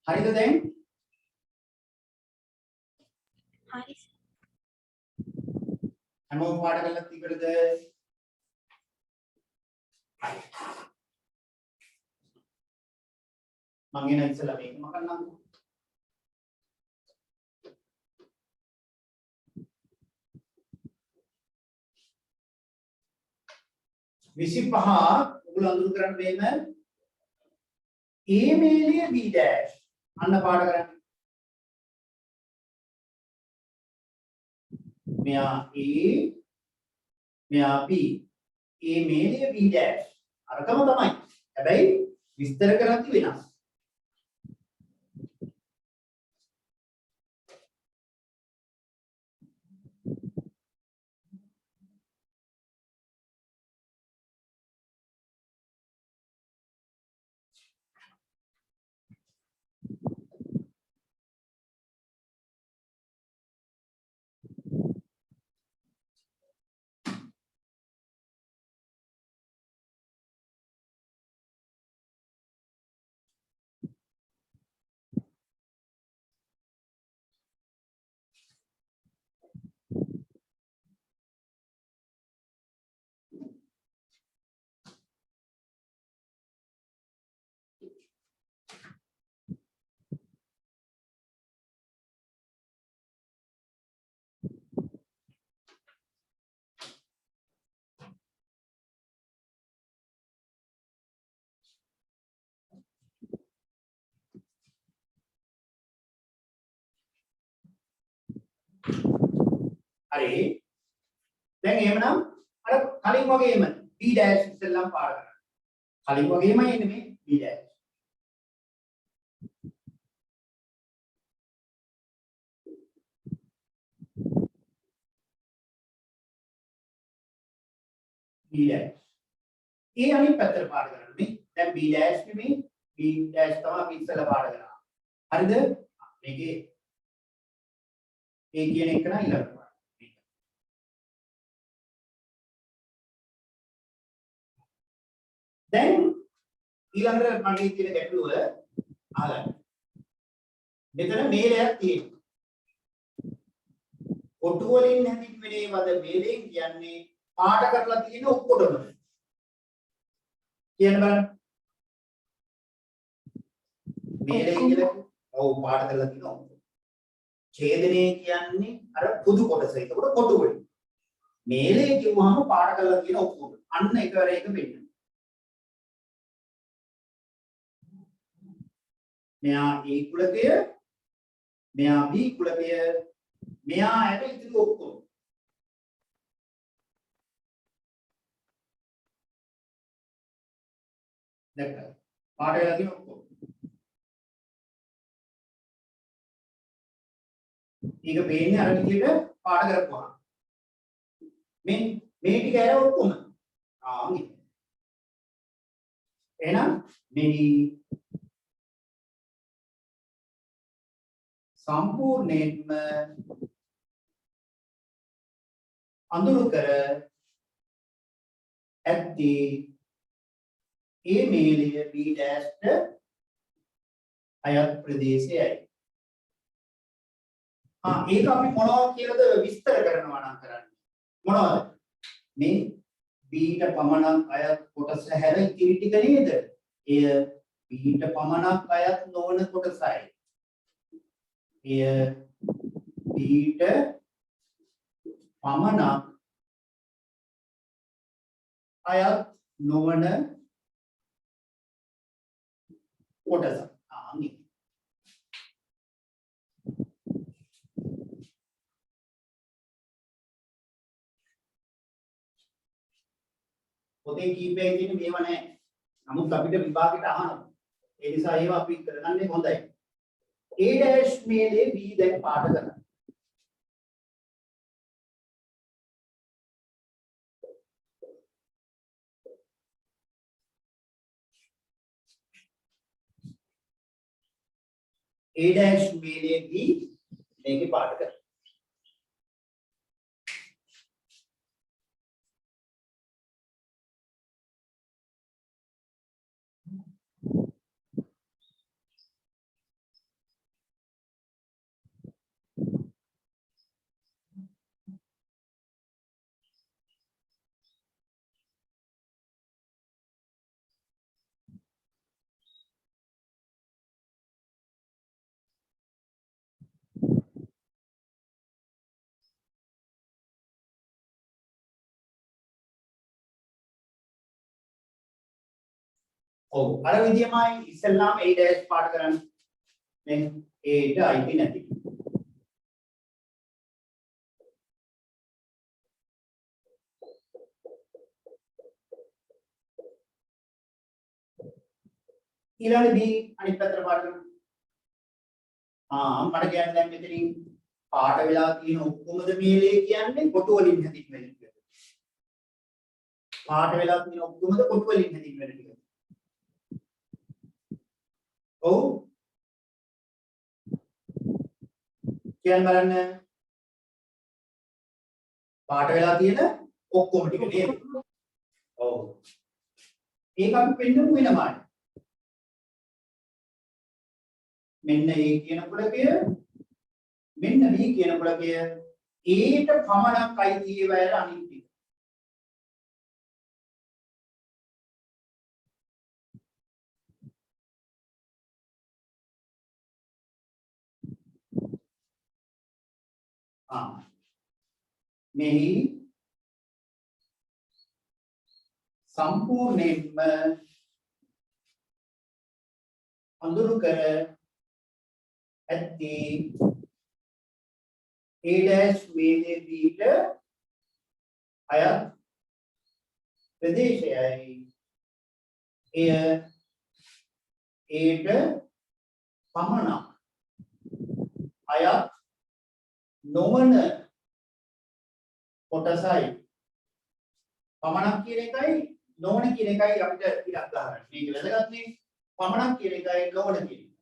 හරිද දැන්? හරි. හැමෝම පාඩ කරලා ඉවරද? හරි. මම එන ඉස්සලා මේකම කරන්නම්කෝ. විසිපහ ඔයගොල්ලෝ අඳුරු කරන්න මේම A මේලිය B dash අන්න පාඩ කරන්න. මෙයා A මෙයා B A මේලිය B dash අරකම තමයි. හැබැයි විස්තර කරද්දි වෙනස්. හරි දැන් එහෙමනම් අර කලින් වගේම b dash ඉස්සෙල්ලම පාඩ කරන්න. කලින් වගේමයි එන්නේ මේ b dash. b dash. ඒ අනිත් පැත්තට පාඩ කරන්න මේ. දැන් b dash නෙමෙයි b dash තමයි අපි ඉස්සෙල්ලා පාඩ කරා. හරිද? මේකේ a කියන එක නයි ඊළඟට. දැන් ඊළඟට මගේ තියෙන ගැටලුව අහගන්න. මෙතන මේලයක් තියෙනවා. කොටු වලින් හැදින්වෙන්නේ වද මේලෙන් කියන්නේ පාඩ කරලා තියෙන ඔක්කොටම. කියන්න බලන්න. මේලෙන් කියලා ඔව් පාඩ කරලා තියෙන ඔක්කොම. ඡේදනයේ කියන්නේ අර පුදු කොටස. ඒකට කොටු වලින්. මේලේ කිව්වහම පාඩ කරලා තියෙන ඔක්කොම. අන්න එකවර එක වෙන්න. මෙයා A කුලකය මෙයා B කුලකය මෙයා ඇට ඉතිරි ඔක්කොම දැක්කද පාඩ වෙලා තියෙන ඔක්කොම ඒක පේන්නේ අර විදිහට පාඩ කරපුවා මේ ටික ඇර ඔක්කොම එහෙනම් මේ සම්පූර්ණයෙන්ම අඳුරු කර ඇත්තේ A මේලය B ඩෑෂ්ට අයත් ප්‍රදේශයයි. ඒක අපි මොනවද කියලාද විස්තර කරනවා නම් කරන්නේ. මොනවද? මේ B ට පමණක් අයත් කොටස හැර ඉතිරි ටික නේද? එය B ට පමණක් අයත් නොවන කොටසයි. එය B ට පමණක් අයත් නොවන කොටස. පොතේ කීපයක තියෙන මේව නැහැ. නමුත් අපිට විභාගෙට අහනවා. ඒ නිසා ඒවා අපි කරගන්නේ හොඳයි. A dash මේලේ B දැන් පාඩ කරන්න. A dash මේලේ B මේකේ පාඩ කරන්න. ඔව් අර විදියමයි ඉස්සෙල්ලාම A dash පාඩ කරන්න. මේ A ට අයිති නැති. ඊළඟ B අනිත් පැත්තට පාඩ කරමු. මට කියන්න දැන් මෙතනින් පාඩ වෙලා තියෙන ඔක්කොමද මේලේ කියන්නේ කොටු වලින් හැදින්වෙන ටික. පාඩ වෙලා තියෙන ඔක්කොමද කොටු වලින් හැදින්වෙන ටික. ඔව් කියන්න බලන්න පාට වෙලා තියෙන ඔක්කොම ටික නේද? ඔව් ඒක අපි පෙන්නමු වෙනමයි. මෙන්න A කියන කුලකය මෙන්න B කියන කුලකය A ට පමණක් අයිති ඒවාට අනිත් ටික. මෙහි සම්පූර්ණයෙන්ම අඳුරු කර ඇත්තේ A dash මේලේ Bට අයත් ප්‍රදේශයයි එය Aට පමණක් අයත් නොවන කොටසයි පමණක් කියන එකයි නොවන කියන එකයි අපිට ඉලක්ක ගන්න. මේක වැදගත් නේ. පමණක් කියන එකයි නොවන කියන එකයි.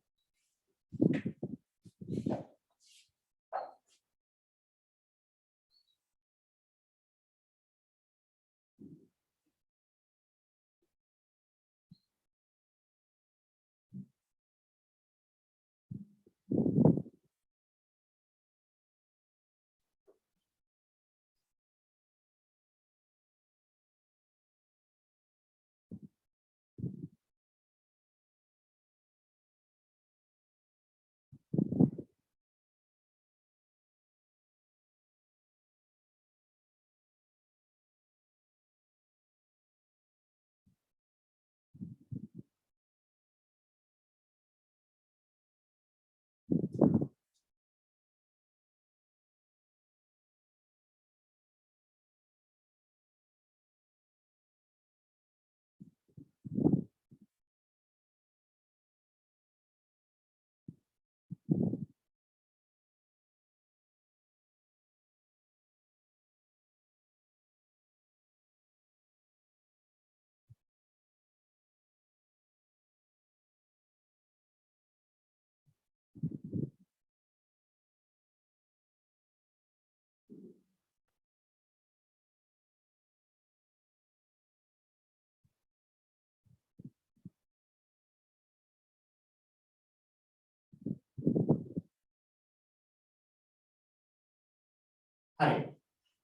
හරි.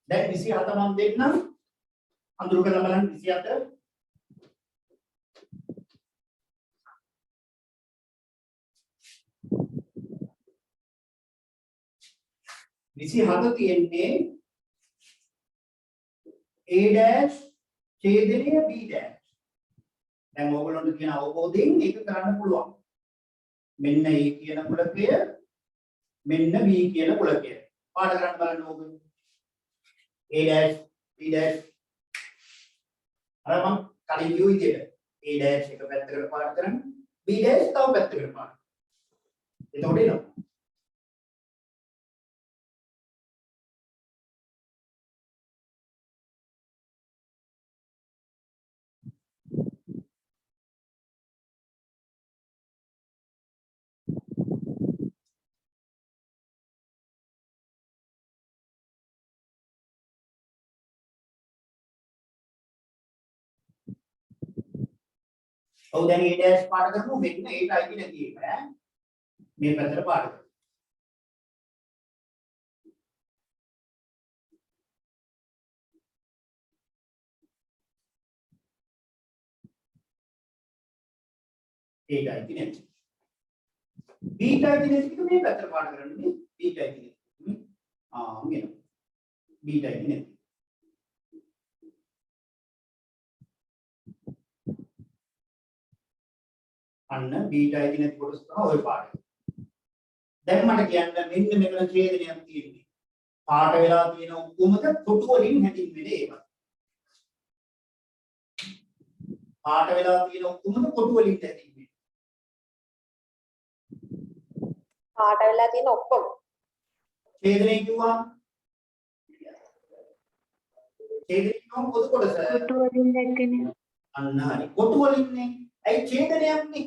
දැන් 27 මම දෙන්නම්. අඳුර කරලා බලන්න 27. විසිහත තියෙන්නේ A dash ඡේදනය B dash. දැන් ඕගොල්ලන්ට කියන අවබෝධයෙන් ඒක කරන්න පුළුවන්. මෙන්න A කියන කුලකය මෙන්න B කියන කුලකය. පාඩ කරන්න බලන්න ඕගොල්ලෝ. A dash B dash අර මම කලින් කිව්ව විදිහට A dash එක පැත්තකට පාඩ කරන්න B dash තව පැත්තකට පාඩ. එතකොට එනවා. ඔව් දැන් A dash පාඩ කරමු මෙන්න ඒට අයිති නැති එක ඈ මේ පැත්තට පාඩ කරමු ඒට අයිති නැති B ට අයිති නැති එක මේ පැත්තට පාඩ කරන්නේ B ට අයිති නැති මෙන්න B ට අයිති නැති අන්න B ට අයිති නැති කොටස තමයි ඔය පාඩේ. දැන් මට කියන්න මෙන්න මෙතන ඡේදනයක් තියෙන්නේ. පාට වෙලා තියෙන ඔක්කොමද කොටු වලින් හැදින්වෙන්නේ ඒවා. පාට වෙලා තියෙන ඔක්කොමද කොටු වලින් හැදින්වෙන්නේ. පාට වෙලා තියෙන ඔක්කොම ඡේදනය කිව්වම ඡේදනය කිව්වම පොදු කොටස කොටු වලින් දැක්කනේ. අන්න හරි. කොටු වලින්නේ. ඇයි ඡේදනයක් නේ?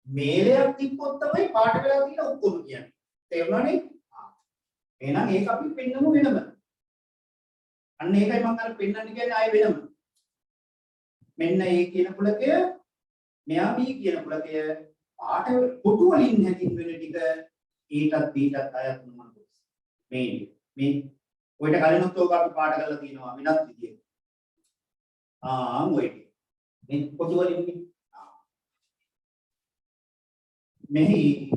මේලයක් තිබ්බොත් තමයි පාට වෙලා තියෙන ඔක්කොම කියන්නේ. තේරුණානේ? එහෙනම් ඒක අපි පෙන්නමු වෙනම. අන්න ඒකයි මම අර පෙන්නන්න කියන්නේ ආයෙ වෙනම. මෙන්න A කියන කුලකය, මෙයා B කියන කුලකය පාට කොටු වලින් හැදින්වෙන ටික Aටත් Bටත් අයත් වුණා. මේ ඔයිට කලිනුත් ඔක අපි පාට කරලා තියෙනවා වෙනත් විදියට. ඔය මේ කොටු වලින් මෙහි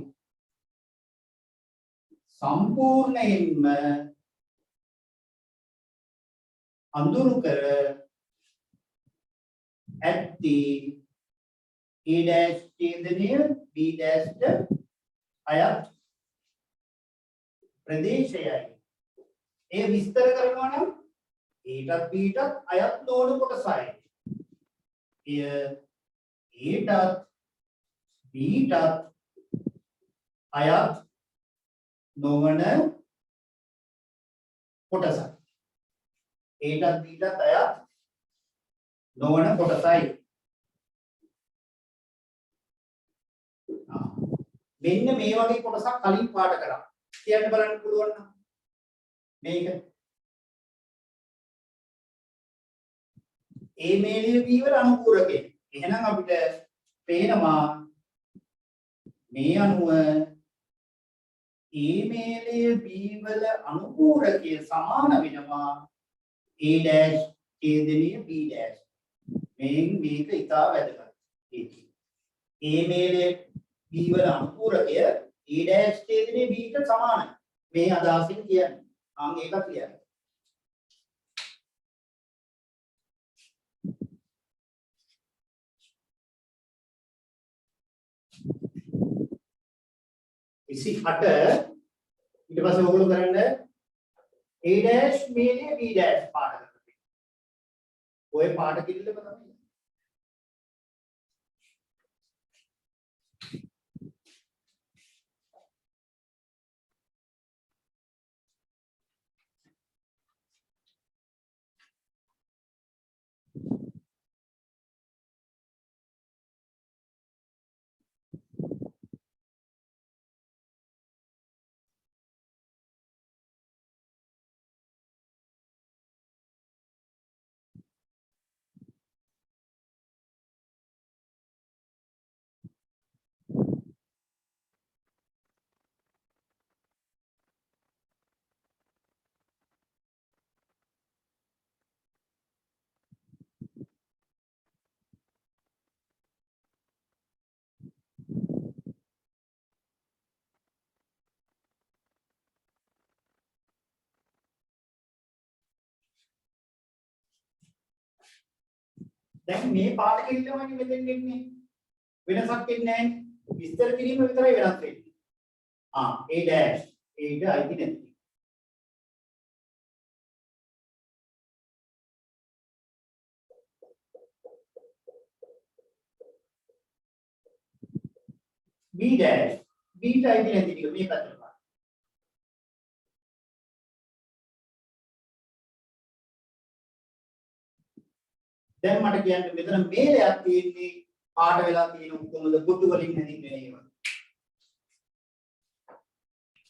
සම්පූර්ණයෙන්ම අඳුරු කර ඇති A dash ඡේදනය B dash අයත් ප්‍රදේශයයි ඒ විස්තර කරනවා නම් ඊටත් බීටත් අයත් නොවන කොටසයි. එය ඊටත් බීටත් අයත් නොවන කොටසයි. ඊටත් බීටත් අයත් නොවන කොටසයි. මෙන්න මේ වගේ කොටසක් කලින් පාඩ කරා. කියන්න බලන්න පුළුවන් නම් මේක ඒ මේලිය B වල අනුපූරකේ. එහෙනම් අපිට පේනවා මේ අණුව ඒ මේලිය B වල අනුපූරකයේ සමාන වෙනවා A dash ඡේදනීය B dash. මේක ඉතා වැදගත්. ඒ මේලිය B වල අනුපූරකය A dash ඡේදනීය B ට සමානයි. මේ අදහසින් කියන්නේ. ඒකත් කියන්නේ. ඉසි 8 ඊට පස්සේ ඔයගොල්ලෝ කරන්න A dash මේලිය B dash පාඩ කරන්න. ඔය පාඩ කිරිල්ලම තමයි. දැන් මේ පාඩ කිරිල්ලමයි මෙතෙන් එන්නේ. වෙනසක් එන්නේ නැහැ. විස්තර කිරීම විතරයි වෙනස් වෙන්නේ. A dash ඒට අයිති නැති. B dash B ට අයිති නැති ටික මේ පැත්තට බලන්න. දැන් මට කියන්න මෙතන මේලයක් තියෙන්නේ පාට වෙලා තියෙන කොහොමද කොටු වලින් හැදින්නේ ඒවා.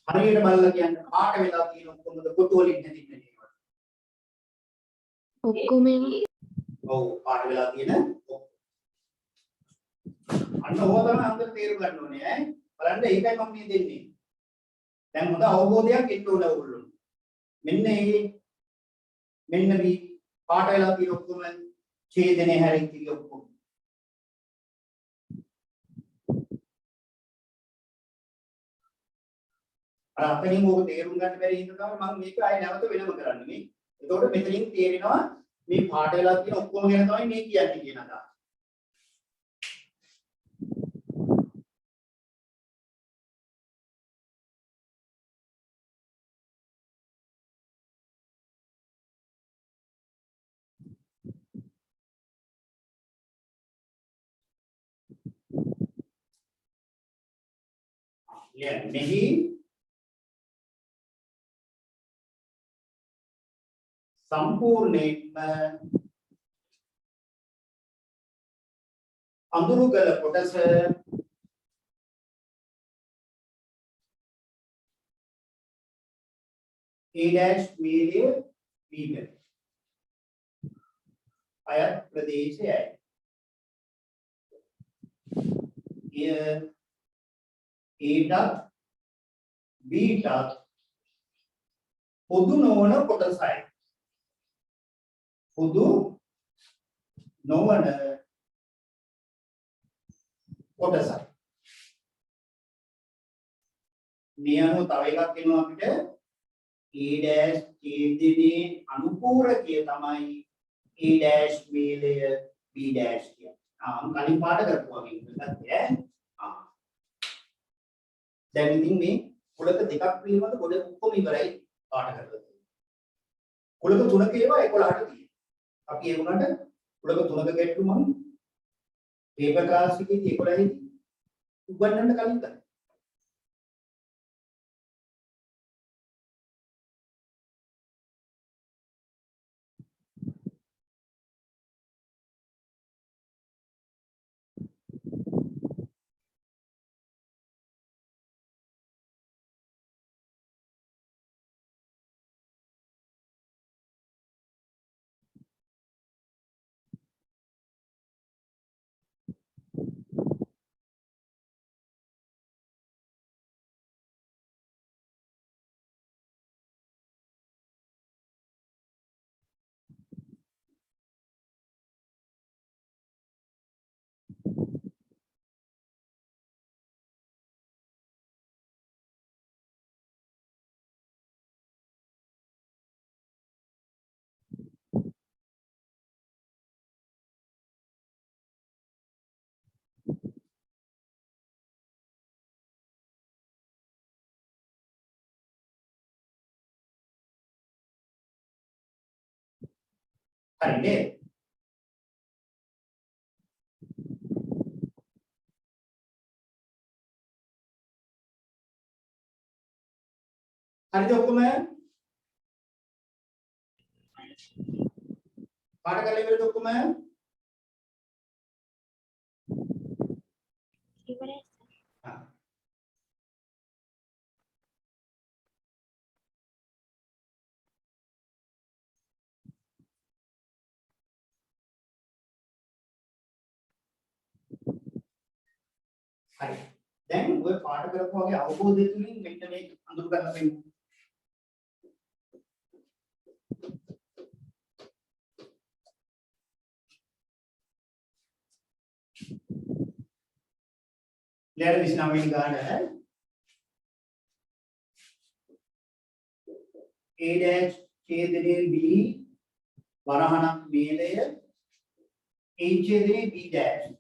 හරියට බලලා කියන්න පාට වෙලා තියෙන කොහොමද කොටු වලින් හැදින්නේ ඒවා. ඔක්කොම ඔව් පාට වෙලා තියෙන අන්න ඕක තමයි අන්තර තේරුම් ගන්න ඕනේ ඈ. බලන්න ඒකයි මම මේ දෙන්නේ. දැන් හොඳ අවබෝධයක් එන්න ඕන ඕගොල්ලෝ. මෙන්න මේ පාට වෙලා තියෙන ඔක්කොම ඡේදනේ හැරිච්ච ඔක්කොම. අර අපෙන් ඕක තේරුම් ගන්න බැරි හින්දා තමයි මම මේක ආයෙ නැවත වෙනම කරන්නේ. එතකොට මෙතනින් තේරෙනවා මේ පාට වෙලා තියෙන ඔක්කොම ගැන තමයි මේ කියන්නේ කියන අදහස. මෙහි සම්පූර්ණයෙන්ම අඳුරු කළ කොටස A dash මේලිය B ට අයත් ප්‍රදේශයයි. ඊටත් බීටත් පොදු නොවන කොටසයි. පොදු නොවන කොටසයි. මේ අනුව තව එකක් එනවා අපිට A dash ඡේදනයේ අනුපූරකය තමයි A dash මේලය B dash කියන්නේ. කලින් පාඩ කරපුවා මේකත් ඈ. දැන් ඉතින් මේ කුලක දෙකක් පිළිබඳ ගොඩ ඔක්කොම ඉවරයි පාඩ කරලා. කුලක තුනක ඒවා 11ට තියෙනවා. අපි ඒ වුණාට කුලක තුනක ගැටලු මම පේපර් ක්ලාස් එකේදී 11 දී උගන්වන්න කලින් කරා. හරි නේද? හරිද ඔක්කොම? පාඩ කරලා ඉවරද ඔක්කොම? ඉවරයි. හා. හරි. දැන් ඔය පාඩ කරපු වගේ අවබෝධය තුලින් මෙන්න මේ අඳුර ගන්න වෙන්නේ. ලෑර 29 වෙනි ගාන A dash ඡේදනයේ B වරහණක් වේලය A ඡේදනයේ B dash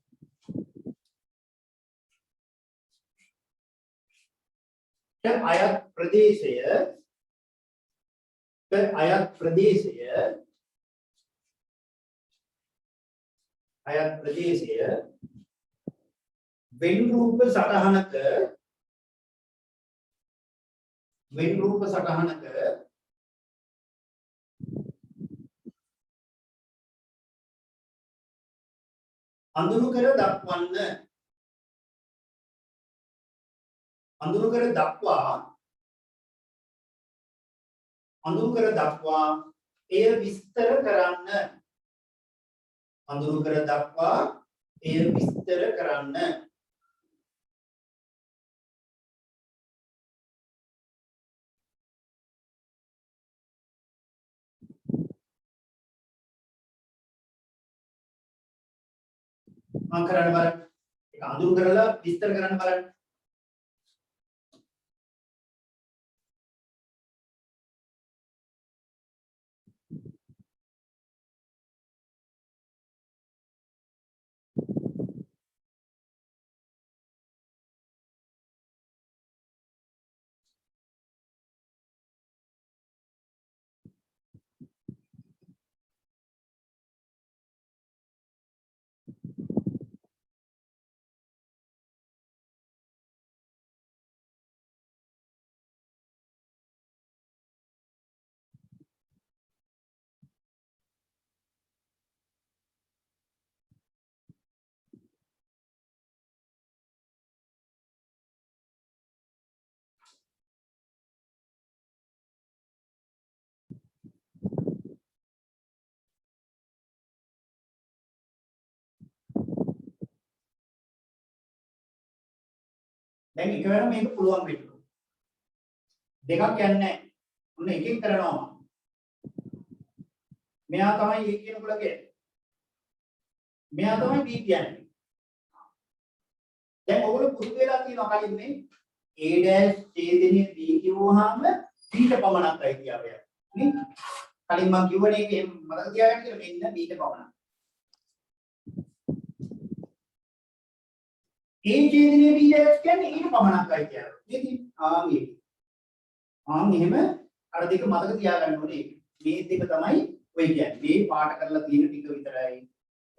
අයත් ප්‍රදේශය වෙන් රූප සටහනක අඳුරු කර දක්වා එය විස්තර කරන්න මම කරන්න බලන්න. ඒක අඳුරු කරලා විස්තර කරන්න බලන්න. දැන් එකවර මේක පුළුවන් වෙන්න. දෙකක් යන්නේ නැහැ. ඔන්න එකෙන් කරනවා. මෙයා තමයි A කියන කුලකේ. මෙයා තමයි B කියන්නේ. දැන් ඔයගොල්ලෝ පුරුදු වෙලා තියෙනවා කලින් මේ A dash ඡේදනයේ B කියවුවාම B ට පමණක් අයිතිය නේ. කලින් මම කිව්වනේ ඒක මතක තියාගන්න කියලා මෙන්න B ට පමණක්. A ඡේදනයේ B dash කියන්නේ ඊට පමණක් අයිතිය. නේද? ආන් එහෙම අර දෙක මතක තියාගන්න ඕනේ ඒක. මේ දෙක තමයි ඔය කියන්නේ. මේ පාට කරලා තියෙන ටික විතරයි.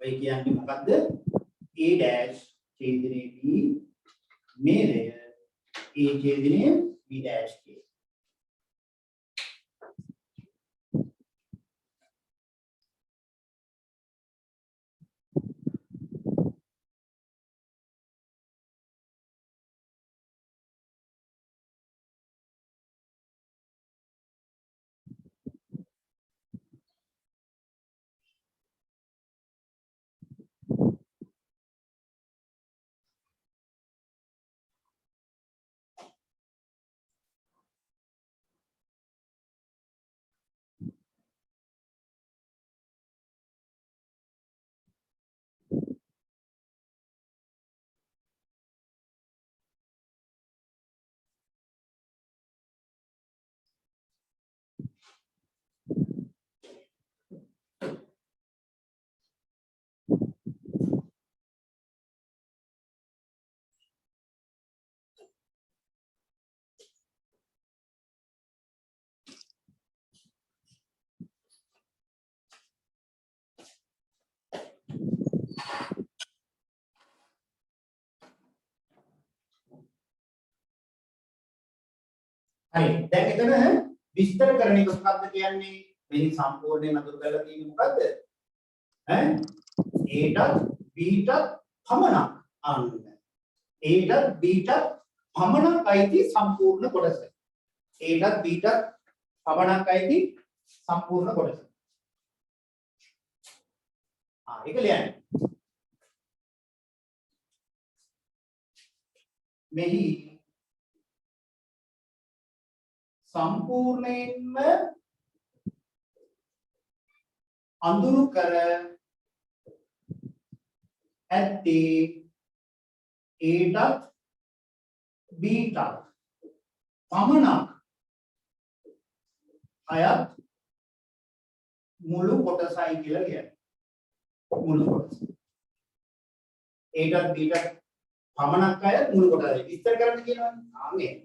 ඔය කියන්නේ මොකද්ද? A dash ඡේදනයේ B මේ දෙය A ඡේදනයේ B dash K. හරි. දැන් එතන විස්තර කරන එක මොකක්ද කියන්නේ? මේ සම්පූර්ණයෙන් අඳුර කරලා තියෙන්නේ මොකද්ද? ඈ Aටත් Bටත් පමණක් අන්න. Aටත් Bටත් පමණක් අයිති සම්පූර්ණ කොටස. Aටත් Bටත් පමණක් අයිති සම්පූර්ණ කොටස. ඒක ලියන්න. මෙහි සම්පූර්ණයෙන්ම අඳුරු කර ඇත්තේ Aටත් Bටත් පමණක් අයත් මුළු කොටසයි කියලා කියන්නේ. මුළු කොටස. Aටත් Bටත් පමණක් අයත් මුළු කොටසයි. විස්තර කරන්න කියනවනේ. ආන්නේ.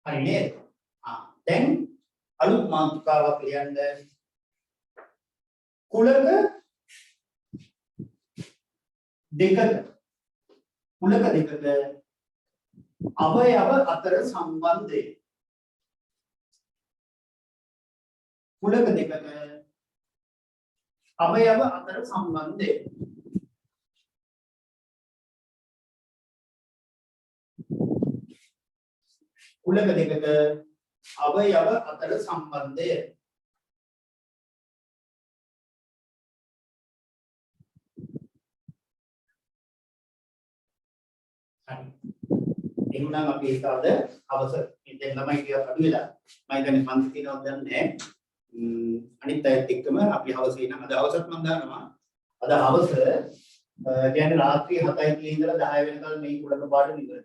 හරි නේද? දැන් අලුත් මාතෘකාවක් ලියන්න. කුලක දෙකක අවයව අතර සම්බන්ධය. කුලක දෙකක අවයව අතර සම්බන්ධය. කුලක දෙකක අවයව අතර සම්බන්ධය. හරි. එහෙනම් අපි ඒක අද අවසර දැන් ළමයි ටිකක් අඩු වෙලා මම හිතන්නේ පන්ති තියෙනවද දන්නේ නැහැ. අනිත් අයත් එක්කම අපි හවසේ නම් අද හවසත් මම දානවා. අද හවස කියන්නේ රාත්‍රී 7:30 ඉඳලා 10 වෙනකල් මේ කුලක පාඩම ඉවරයි.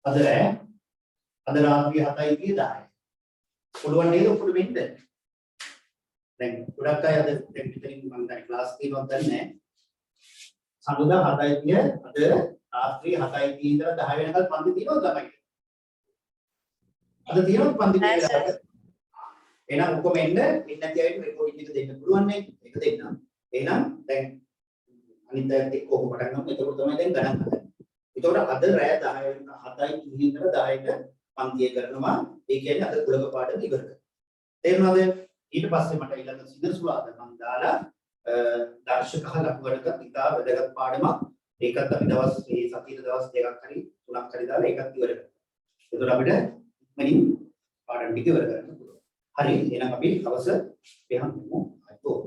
අද රාත්‍රී 7:30 10. පුළුවන් නේද ඔක්කොම වෙන්න? දැන් ගොඩක් අය අද දැන් පිටින් මම දැන් ක්ලාස් තියෙනවද දන්නේ නැහැ. සඳුදා 7යි 30 අද රාත්‍රී 7යි 30 ඉඳලා 10 වෙනකල් පන්ති තියෙනවද ළමයි? අද තියෙනවද පන්ති නෑ කියලා? සර්. එහෙනම් ඔක්කොම එන්න නැති අයට රෙකෝඩින් එක දෙන්න පුළුවන් නේ. ඒක දෙන්න. එහෙනම් දැන් අනිත් අයත් එක්ක ඔහොම පටන් ගමු. එතකොට තමයි දැන් ගණන් හදන්නේ. එතකොට අද රෑ 10 7යි 30 ඉඳලා 10ට පන්තිය කරනවා. ඒ කියන්නේ අද කුලක පාඩම ඉවර කරනවා. තේරුණාද? ඊට පස්සේ මට ඊළඟ සිනසුරාද මම දාලා දර්ශක ලකුණකට ඉතා වැදගත් පාඩමක්. ඒකත් අපි දවස් මේ සතියේ දවස් දෙකක් හරි තුනක් හරි දාලා ඒකත් ඉවර කරනවා. එතකොට අපිට ඉක්මනින් පාඩම් ටික ඉවර කරන්න පුළුවන්. හරි එහෙනම් අපි හවස පෙහම්මු අයිතෝ.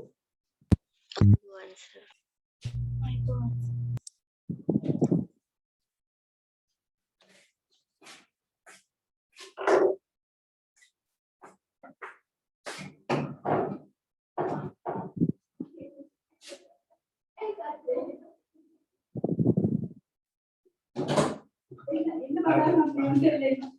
ඉන්න බලන්න අපි